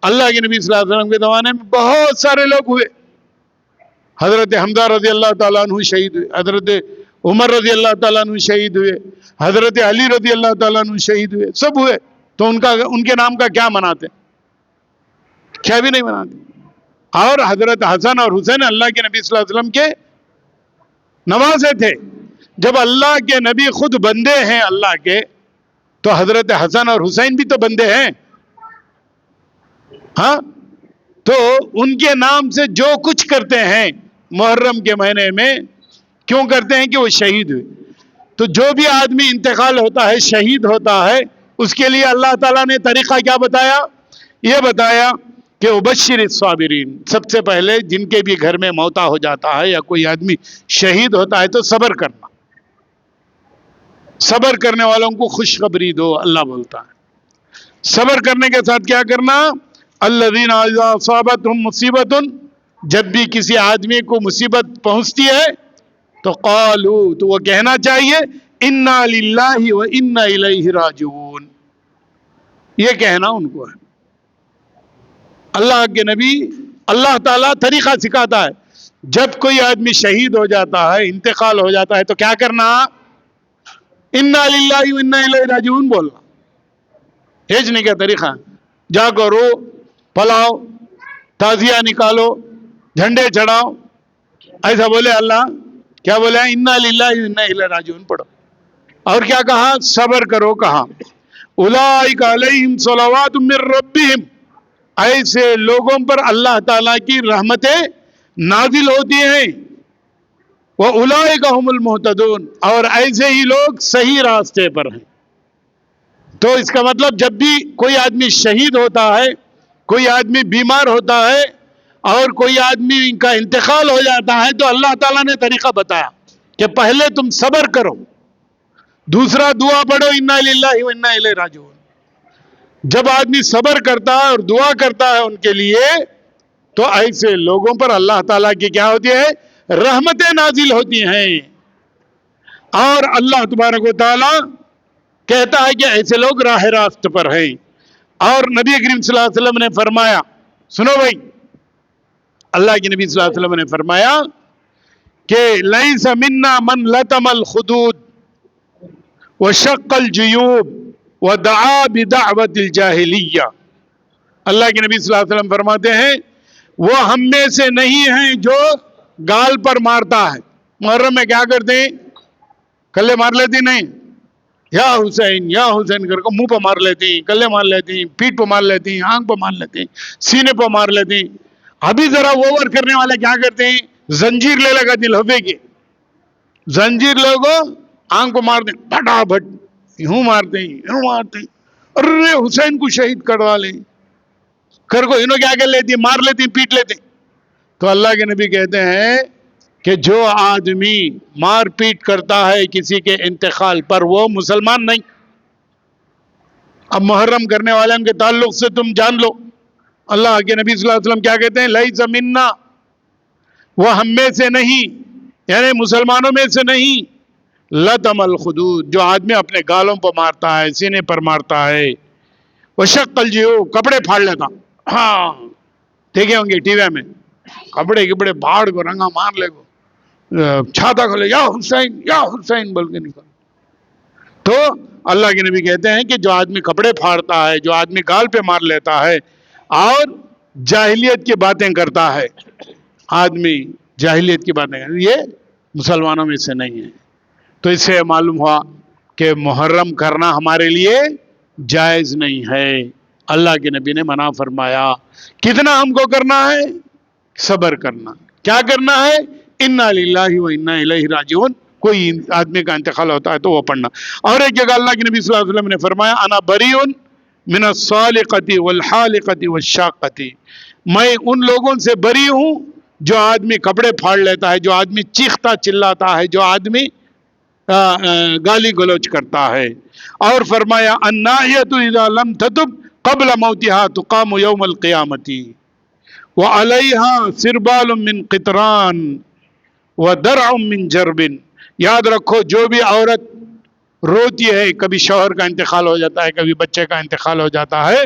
اللہ کے نبی صلی اللہ علیہ وسلم کے زمانے میں بہت سارے لوگ ہوئے۔ حضرت حمزہ رضی اللہ تعالیٰ عنہ شہید ہوئے، حضرت عمر رضی اللہ تعالیٰ عنہ شہید ہوئے، حضرت علی رضی اللہ تعالیٰ عنہ شہید ہوئے، سب ہوئے۔ تو ان کے نام کا کیا مناتے؟ کیا بھی نہیں مناتے۔ اور حضرت حسن اور حسین اللہ کے نبی صلی اللہ علیہ وسلم کے نوازے تھے۔ جب اللہ کے نبی خود بندے ہیں اللہ کے، تو حضرت حسن اور حسین بھی تو بندے ہیں، ہاں؟ تو ان کے نام سے جو کچھ کرتے ہیں محرم کے مہینے میں، کیوں کرتے ہیں؟ کہ وہ شہید ہوئے۔ تو جو بھی آدمی انتقال ہوتا ہے، شہید ہوتا ہے، اس کے لیے اللہ تعالیٰ نے طریقہ کیا بتایا؟ یہ بتایا کہ وبشر الصابرین، سب سے پہلے جن کے بھی گھر میں موتا ہو جاتا ہے یا کوئی آدمی شہید ہوتا ہے تو صبر کرنا، صبر کرنے والوں کو خوشخبری دو، اللہ بولتا ہے۔ صبر کرنے کے ساتھ کیا کرنا؟ الذین اذا اصابتہم مصیبت، جب بھی کسی آدمی کو مصیبت پہنچتی ہے تو قالوا، تو وہ کہنا چاہیے انا للہ و انا الیہ راجعون، یہ کہنا ان کو ہے۔ اللہ کے نبی، اللہ تعالیٰ طریقہ سکھاتا ہے، جب کوئی آدمی شہید ہو جاتا ہے، انتقال ہو جاتا ہے تو کیا کرنا؟ انا للہ و انا الیہ راجعون بولنا، بھیجنے کا طریقہ۔ جا کر رو، پلاؤ، تازیہ نکالو، جھنڈے چڑھاؤ، ایسا بولے اللہ، کیا بولے؟ انا للہ و انا الیہ راجعون پڑھو۔ اور کیا کہا؟ صبر کرو کہا اولئک علیہم صلوات من ربہم، ایسے لوگوں پر اللہ تعالیٰ کی رحمتیں نازل ہوتی ہیں، وَأُولَئِكَ هُمُ الْمُهْتَدُونَ، اور ایسے ہی لوگ صحیح راستے پر ہیں۔ تو اس کا مطلب جب بھی کوئی آدمی شہید ہوتا ہے، کوئی آدمی بیمار ہوتا ہے اور کوئی آدمی کا انتقال ہو جاتا ہے تو اللہ تعالیٰ نے طریقہ بتایا کہ پہلے تم صبر کرو، دوسرا دعا پڑھو انا للہ و انا الیہ راجعون۔ جب آدمی صبر کرتا ہے اور دعا کرتا ہے ان کے لیے تو ایسے لوگوں پر اللہ تعالیٰ کی کیا ہوتی ہے؟ رحمتیں نازل ہوتی ہیں، اور اللہ تبارک و تعالیٰ کہتا ہے کہ ایسے لوگ راہ راست پر ہیں. اور نبی کریم صلی اللہ علیہ وسلم نے فرمایا، سنو بھائی، اللہ کے نبی صلی اللہ علیہ وسلم نے فرمایا کہ لیس منا من لطم الخدود وشق الجیوب ودعا بدعوت الجاہلیہ. اللہ کے نبی صلی اللہ علیہ وسلم فرماتے ہیں وہ ہم میں سے نہیں ہیں جو گال پر مارتا ہے. محرم میں کیا کرتے ہیں؟ کلے مار لیتے نہیں، یا حسین کر کے منہ پہ مار لیتے ہیں، کلے مار لیتے ہیں، پیٹ پہ مار لیتے ہیں، آنکھ پہ مار لیتے ہیں، سینے پہ مار لیتے ہیں. ابھی ذرا اوور کرنے والے کیا کرتے ہیں؟ زنجیر لے لگاتے ہیں لوہے کی، زنجیر لوگو آنکھ پہ مار دیں، پھٹافٹ یوں مارتے ہیں، یوں مارتے ہیں. ارے حسین کو شہید کروا لیں کر کو، انہوں کیا کر لیتی ہیں؟ مار لیتی ہیں، پیٹ لیتے ہیں. تو اللہ کے نبی کہتے ہیں کہ جو آدمی مار پیٹ کرتا ہے کسی کے انتقال پر وہ مسلمان نہیں. اب محرم کرنے والے ان کے تعلق سے تم جان لو، اللہ کے نبی صلی اللہ علیہ وسلم کیا کہتے ہیں؟ لیس منا، وہ ہم میں سے نہیں، یعنی مسلمانوں میں سے نہیں. لطم الخدود، جو آدمی اپنے گالوں پر مارتا ہے، سینے پر مارتا ہے. وشق الجیوب، کپڑے پھاڑ لیتا. ہاں دیکھے ہوں گے ٹی وی میں، کپڑے کپڑے پھاڑ کو رنگا مار لے گو، چھاتا کھولے یا حسین بول کے نکل. تو اللہ کے نبی کہتے ہیں کہ جو آدمی کپڑے پھاڑتا ہے، جو آدمی گال پہ مار لیتا ہے اور جاہلیت کی باتیں کرتا ہے، آدمی جاہلیت کی باتیں کرتا ہے، یہ مسلمانوں میں سے نہیں ہے. تو اس سے معلوم ہوا کہ محرم کرنا ہمارے لیے جائز نہیں ہے. اللہ کے نبی نے منع فرمایا. کتنا ہم کو کرنا ہے؟ صبر کرنا. کیا کرنا ہے؟ انا للہ و انا الیہ راجعون. کوئی آدمی کا انتقال ہوتا ہے تو وہ پڑھنا. اور ایک جگہ اللہ کے نبی صلی اللہ علیہ وسلم نے فرمایا انا بریء من الصالقۃ والحالقۃ والشاقۃ. میں ان لوگوں سے بری ہوں جو آدمی کپڑے پھاڑ لیتا ہے، جو آدمی چیختا چلاتا ہے، جو آدمی گالی گلوچ کرتا ہے. اور فرمایا الناحیۃ اذا لم تتب قبل موتها تقام یوم القیامۃ وعلیہا سربال من قطران ودرع من جرب. یاد رکھو جو بھی عورت روتی ہے، کبھی شوہر کا انتقال ہو جاتا ہے، کبھی بچے کا انتقال ہو جاتا ہے،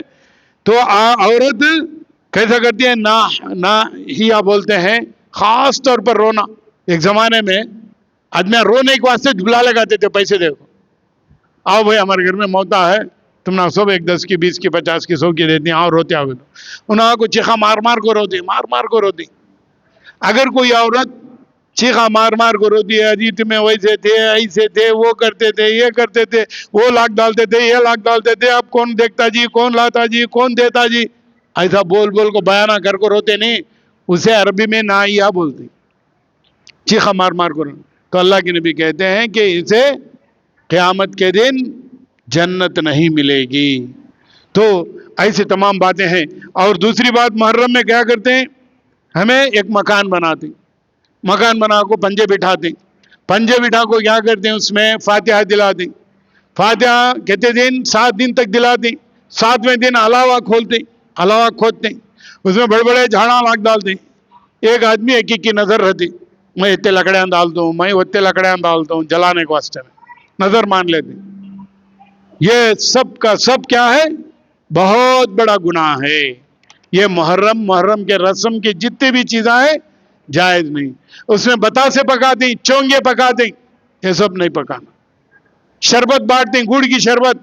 تو عورت کیسا کرتی ہے؟ ناحیہ بولتے ہیں، خاص طور پر رونا. ایک زمانے میں آدمی رونے کے واسطے بلا لگاتے تھے، پیسے دیکھو، آؤ بھائی ہمارے گھر میں موتا ہے، تم نہ سب ایک 10 کی 20 کی 50 کی 100 کی دیتی ہیں، آؤ روتے آؤ. انہوں کو چیخا مار مار کو روتی، مار مار کو روتی. اگر کوئی عورت چیخا مار مار کو روتی ہے، اجیت میں ویسے تھے، ایسے تھے، وہ کرتے تھے، یہ کرتے تھے، وہ لاکھ ڈالتے تھے، یہ لاکھ ڈالتے تھے، اب کون دیکھتا جی، کون لاتا جی، کون دیتا جی، ایسا بول بول کو بیانہ کر کو روتے نہیں، اسے عربی میں نائیہ بولتے، چیخا مار مار کو. تو اللہ کے نبی کہتے ہیں کہ اسے قیامت کے دن جنت نہیں ملے گی. تو ایسی تمام باتیں ہیں. اور دوسری بات، محرم میں کیا کرتے ہیں؟ ہمیں ایک مکان بناتے، مکان بنا کو پنجے بٹھاتے، پنجے بٹھا کو کیا کرتے ہیں؟ اس میں فاتحہ دلاتے. فاتحہ کہتے دن 7 دن تک دلاتے. 7ویں دن علاوہ کھولتے، علاوہ کھودتے، اس میں بڑے بڑے جھاڑا لاکھ ڈالتے. ایک آدمی ایک کی نظر رہتی، میں اتنے لکڑیاں ڈالتا ہوں، میں اتنے لکڑیاں ڈالتا ہوں، جلانے کے واسطے میں نظر مان لیتے. یہ سب کا سب کیا ہے؟ بہت بڑا گناہ ہے. یہ محرم کے رسم کی جتنے بھی چیزیں ہیں جائز نہیں. اس میں بتاسے پکاتے، چونگے پکاتے، یہ سب نہیں پکانا. شربت بانٹتے ہیں، گڑ کی شربت،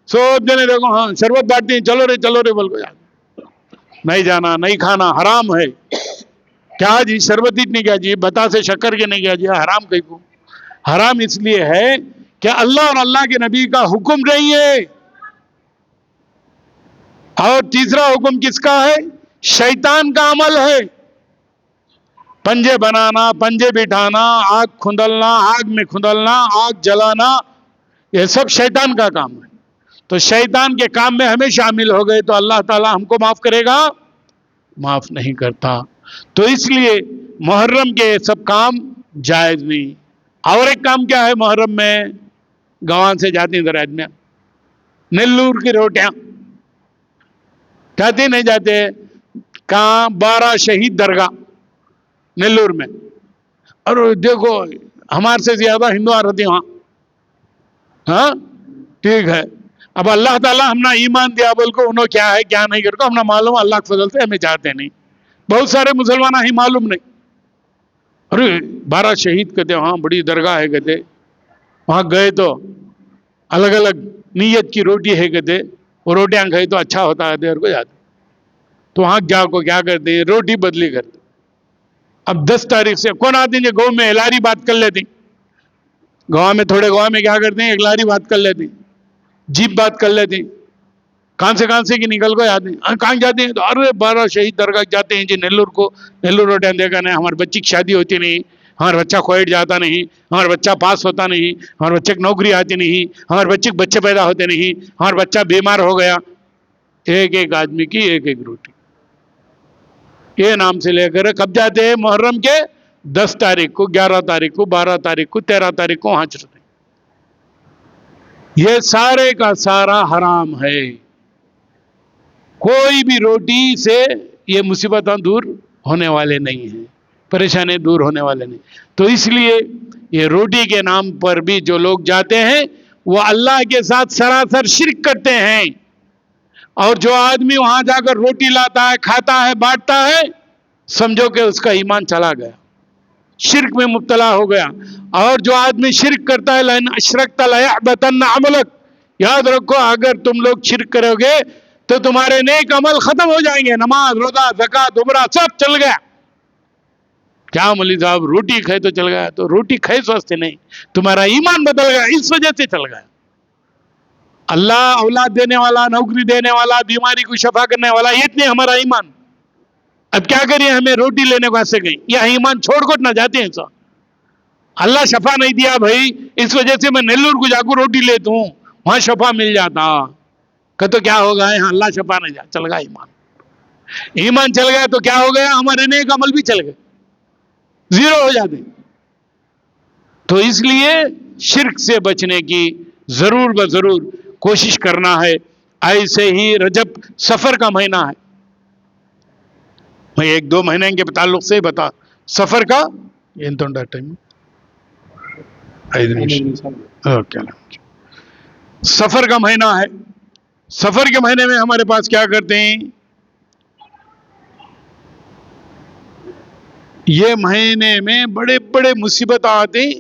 سب جنے دیکھو ہاں شربت بانٹتے ہیں، چلو رے بول کو نہیں جانا، نہیں کھانا، حرام ہے. کیا جی شربت اتنی کیا جی، بتاسے شکر کے نہیں کیا جی، حرام کہیں کو. حرام اس لیے ہے کہ اللہ اور اللہ کے نبی کا حکم نہیں ہے. اور تیسرا حکم کس کا ہے؟ شیطان کا عمل ہے. پنجے بنانا، پنجے بٹھانا، آگ کھندلنا، آگ میں کھندلنا، آگ جلانا، یہ سب شیطان کا کام ہے. تو شیطان کے کام میں ہمیں شامل ہو گئے تو اللہ تعالی ہم کو معاف کرے گا؟ معاف نہیں کرتا. تو اس لیے محرم کے سب کام جائز نہیں. اور ایک کام کیا ہے محرم میں؟ گوان سے جاتی ہیں ذرا آدمی، نلور کی روٹیاں کہتے نہیں جاتے کہاں؟ 12 شہید درگاہ نلور میں. اور دیکھو ہمارے سے زیادہ ہندو آ رہتے وہاں. ہاں ٹھیک ہے. اب اللہ تعالیٰ ہم نے ایمان دیا بول کو انہوں کیا ہے کیا نہیں کرتا ہم نے معلوم اللہ کے فضل سے ہمیں چاہتے نہیں. بہت سارے مسلمان ہی معلوم نہیں. ارے 12 شہید کہتے وہاں بڑی درگاہ ہے کہتے وہاں گئے تو الگ الگ نیت کی روٹی ہے کہتے وہ روٹیاں کھائے تو اچھا ہوتا ہے اور کو جاتے تو وہاں جا کو کیا کرتے ہیں روٹی بدلی کرتے. اب 10 تاریخ سے کون آتے ہیں گاؤں میں الاری بات کر لیتے گاؤں میں تھوڑے گاؤں میں کیا کرتے ہیں الاری بات کر لیتے جیپ بات کر لیتے کہاں سے کی نکل کو جاتے ہیں کہاں جاتے ہیں تو ارے 12 شہید درگاہ جاتے ہیں جی نیلور کو نیلور روٹیاں دیکھا نہیں ہمارے بچی کی شادی ہوتی نہیں ہمارا بچہ کوئٹ جاتا نہیں ہمارا بچہ پاس ہوتا نہیں ہمارے بچے کی نوکری آتی نہیں ہمارے بچے کے بچے پیدا ہوتے نہیں ہمارا بچہ بیمار ہو گیا. ایک ایک آدمی کی ایک ایک روٹی یہ نام سے لے کر کب جاتے ہیں محرم کے 10 تاریخ کو 11 تاریخ کو 12 تاریخ کو 13 تاریخ کو وہاں چلتے ہیں. یہ سارے کا سارا حرام ہے. کوئی بھی روٹی سے یہ مصیبتیں دور ہونے والے نہیں ہیں پریشانی دور ہونے والے نہیں. تو اس لیے یہ روٹی کے نام پر بھی جو لوگ جاتے ہیں وہ اللہ کے ساتھ سراسر شرک کرتے ہیں. اور جو آدمی وہاں جا کر روٹی لاتا ہے کھاتا ہے بانٹتا ہے سمجھو کہ اس کا ایمان چلا گیا شرک میں مبتلا ہو گیا. اور جو آدمی شرک کرتا ہے لئن اشرکت لیحبطن عملک یاد رکھو اگر تم لوگ شرک کرو گے تو تمہارے نیک عمل ختم ہو جائیں گے. نماز روزہ زکات عمرہ سب چل گیا. کیا مولوی صاحب روٹی کھائے تو چل گیا تو روٹی کھائے سوچتے نہیں تمہارا ایمان بدل گیا اس وجہ سے چل گیا. اللہ اولاد دینے والا نوکری دینے والا بیماری کو شفا کرنے والا یہ اتنے ہمارا ایمان. اب کیا کریے ہمیں روٹی لینے کو ایسے گئی یا ایمان چھوڑ کر نہ جاتے ہیں سب اللہ شفا نہیں دیا بھائی اس وجہ سے میں نیلور کو جا کر روٹی لیتا ہوں وہاں شفا مل جاتا کہ تو کیا ہوگا یہاں اللہ شفا نہیں جا چل گیا ایمان چل گیا تو کیا ہو گیا ہمارے نیک عمل بھی چل گئے زیرو ہو جاتے. تو اس لیے شرک سے بچنے کی ضرور بضرور کوشش کرنا ہے. ایسے ہی رجب سفر کا مہینہ ہے میں 1-2 مہینے کے تعلق سے بتا سفر کا ٹائم سفر کا مہینہ ہے. سفر کے مہینے میں ہمارے پاس کیا کرتے ہیں یہ مہینے میں بڑے بڑے مصیبت آتے ہیں.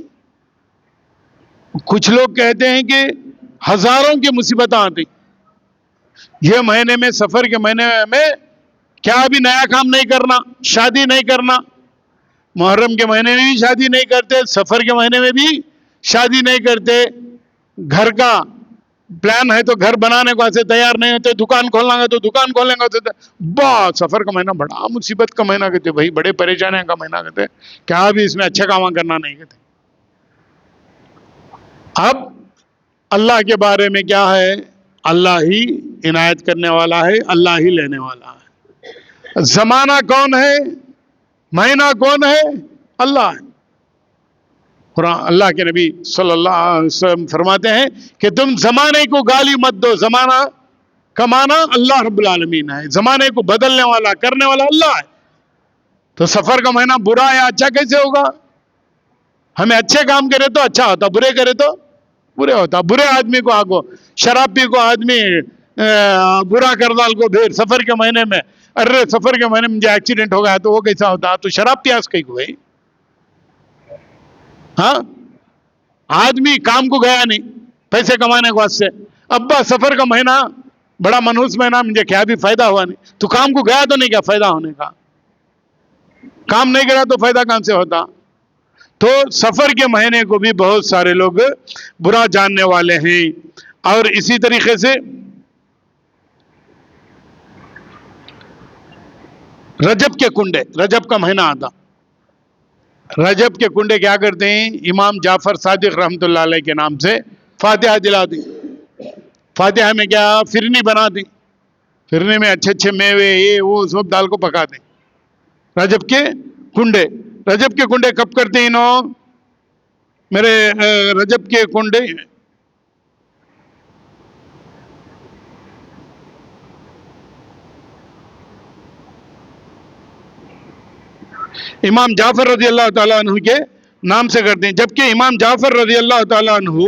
کچھ لوگ کہتے ہیں کہ ہزاروں کی مصیبت آتی یہ مہینے میں سفر کے مہینے میں کیا بھی نیا کام نہیں کرنا شادی نہیں کرنا محرم کے مہینے میں بھی شادی نہیں کرتے سفر کے مہینے میں بھی شادی نہیں کرتے. گھر کا پلان ہے تو گھر بنانے کو ایسے تیار نہیں ہوتے دکان کھولنا ہے تو دکان کھولنے کو بہت سفر کا مہینہ بڑا مصیبت کا مہینہ کہتے بھائی بڑے پریشانی کا مہینہ کہتے کیا بھی اس میں اچھا کام کرنا نہیں کہتے. اب اللہ کے بارے میں کیا ہے اللہ ہی عنایت کرنے والا ہے اللہ ہی لینے والا ہے. زمانہ کون ہے مہینہ کون ہے اللہ ہے. قرآن اللہ کے نبی صلی اللہ علیہ وسلم فرماتے ہیں کہ تم زمانے کو گالی مت دو زمانہ کا معنی اللہ رب العالمین ہے زمانے کو بدلنے والا کرنے والا اللہ ہے. تو سفر کا مہینہ برا یا اچھا کیسے ہوگا ہمیں اچھے کام کرے تو اچھا ہوتا برے کرے تو برے ہوتا. برے آدمی کو آگو شراب پی کو آدمی برا کردال کو بھیر سفر کے مہینے میں ارے سفر کے مہینے میں مجھے ایکسیڈنٹ ہو گیا تو وہ کیسا ہوتا تو شراب پیاس کہیں کو ہاں آدمی کام کو گیا نہیں پیسے کمانے کو واسطے ابا سفر کا مہینہ بڑا منحوس مہینہ مجھے کیا بھی فائدہ ہوا نہیں تو کام کو گیا تو نہیں کیا فائدہ ہونے کا کام نہیں کرا تو فائدہ کہاں سے ہوتا. تو سفر کے مہینے کو بھی بہت سارے لوگ برا جاننے والے ہیں. اور اسی طریقے سے رجب کے کنڈے رجب کا مہینہ آتا رجب کے کنڈے کیا کرتے ہیں امام جعفر صادق رحمت اللہ علیہ کے نام سے فاتحہ دلاتی فاتحہ میں کیا فرنی بناتی فرنی میں اچھے اچھے میوے یہ وہ سب دال کو پکاتے. رجب کے کنڈے کب کرتے ہیں انہوں میرے رجب کے کنڈے امام جعفر رضی اللہ تعالیٰ عنہ کے نام سے کرتے ہیں. جبکہ امام جعفر رضی اللہ تعالیٰ عنہ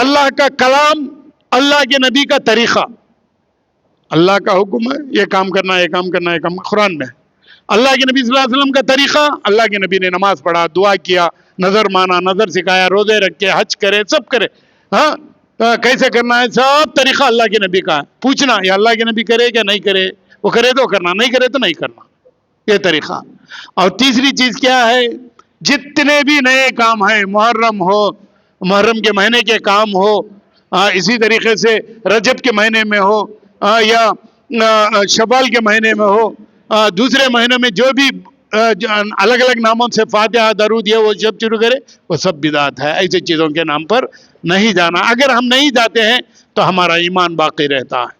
اللہ کا کلام، اللہ کے نبی کا طریقہ. اللہ کا حکم ہے یہ کام کرنا، یہ کام کرنا، یہ کام قرآن میں. اللہ کے نبی صلی اللہ علیہ وسلم کا طریقہ، اللہ کے نبی نے نماز پڑھا، دعا کیا، نظر مانا، نظر سکھایا، روزے رکھے، حج کرے، سب کرے. ہاں کیسے کرنا ہے سب طریقہ اللہ کے نبی کا ہے. پوچھنا یہ اللہ کے نبی کرے کیا نہیں کرے، وہ کرے تو کرنا، نہیں کرے تو نہیں کرنا، یہ طریقہ. اور تیسری چیز کیا ہے، جتنے بھی نئے کام ہیں، محرم ہو، محرم کے مہینے کے کام ہو، اسی طریقے سے رجب کے مہینے میں ہو، یا شوال کے مہینے میں ہو، دوسرے مہینے میں جو بھی الگ الگ ناموں سے فاتحہ درود یہ وہ جب شروع کرے وہ سب بدعت ہے. ایسے چیزوں کے نام پر نہیں جانا. اگر ہم نہیں جاتے ہیں تو ہمارا ایمان باقی رہتا ہے.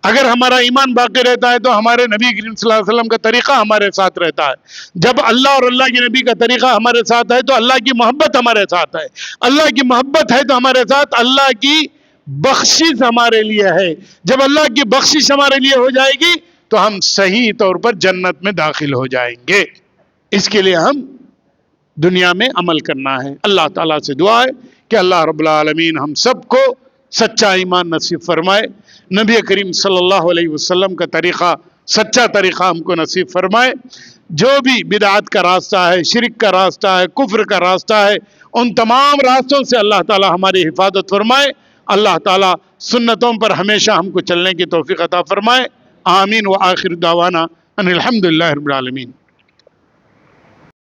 اگر ہمارا ایمان باقی رہتا ہے تو ہمارے نبی کریم صلی اللہ علیہ وسلم کا طریقہ ہمارے ساتھ رہتا ہے. جب اللہ اور اللہ کے نبی کا طریقہ ہمارے ساتھ ہے تو اللہ کی محبت ہمارے ساتھ ہے. اللہ کی محبت ہے تو ہمارے ساتھ اللہ کی بخشش ہمارے لیے ہے. جب اللہ کی بخشش ہمارے لیے ہو جائے گی تو ہم صحیح طور پر جنت میں داخل ہو جائیں گے. اس کے لیے ہم دنیا میں عمل کرنا ہے. اللہ تعالیٰ سے دعا ہے کہ اللہ رب العالمین ہم سب کو سچا ایمان نصیب فرمائے، نبی کریم صلی اللہ علیہ وسلم کا طریقہ، سچا طریقہ ہم کو نصیب فرمائے. جو بھی بدعات کا راستہ ہے، شرک کا راستہ ہے، کفر کا راستہ ہے، ان تمام راستوں سے اللہ تعالیٰ ہماری حفاظت فرمائے. اللہ تعالیٰ سنتوں پر ہمیشہ ہم کو چلنے کی توفیق عطا فرمائے. آمین. و آخر دعوانا ان الحمدللہ رب العالمین.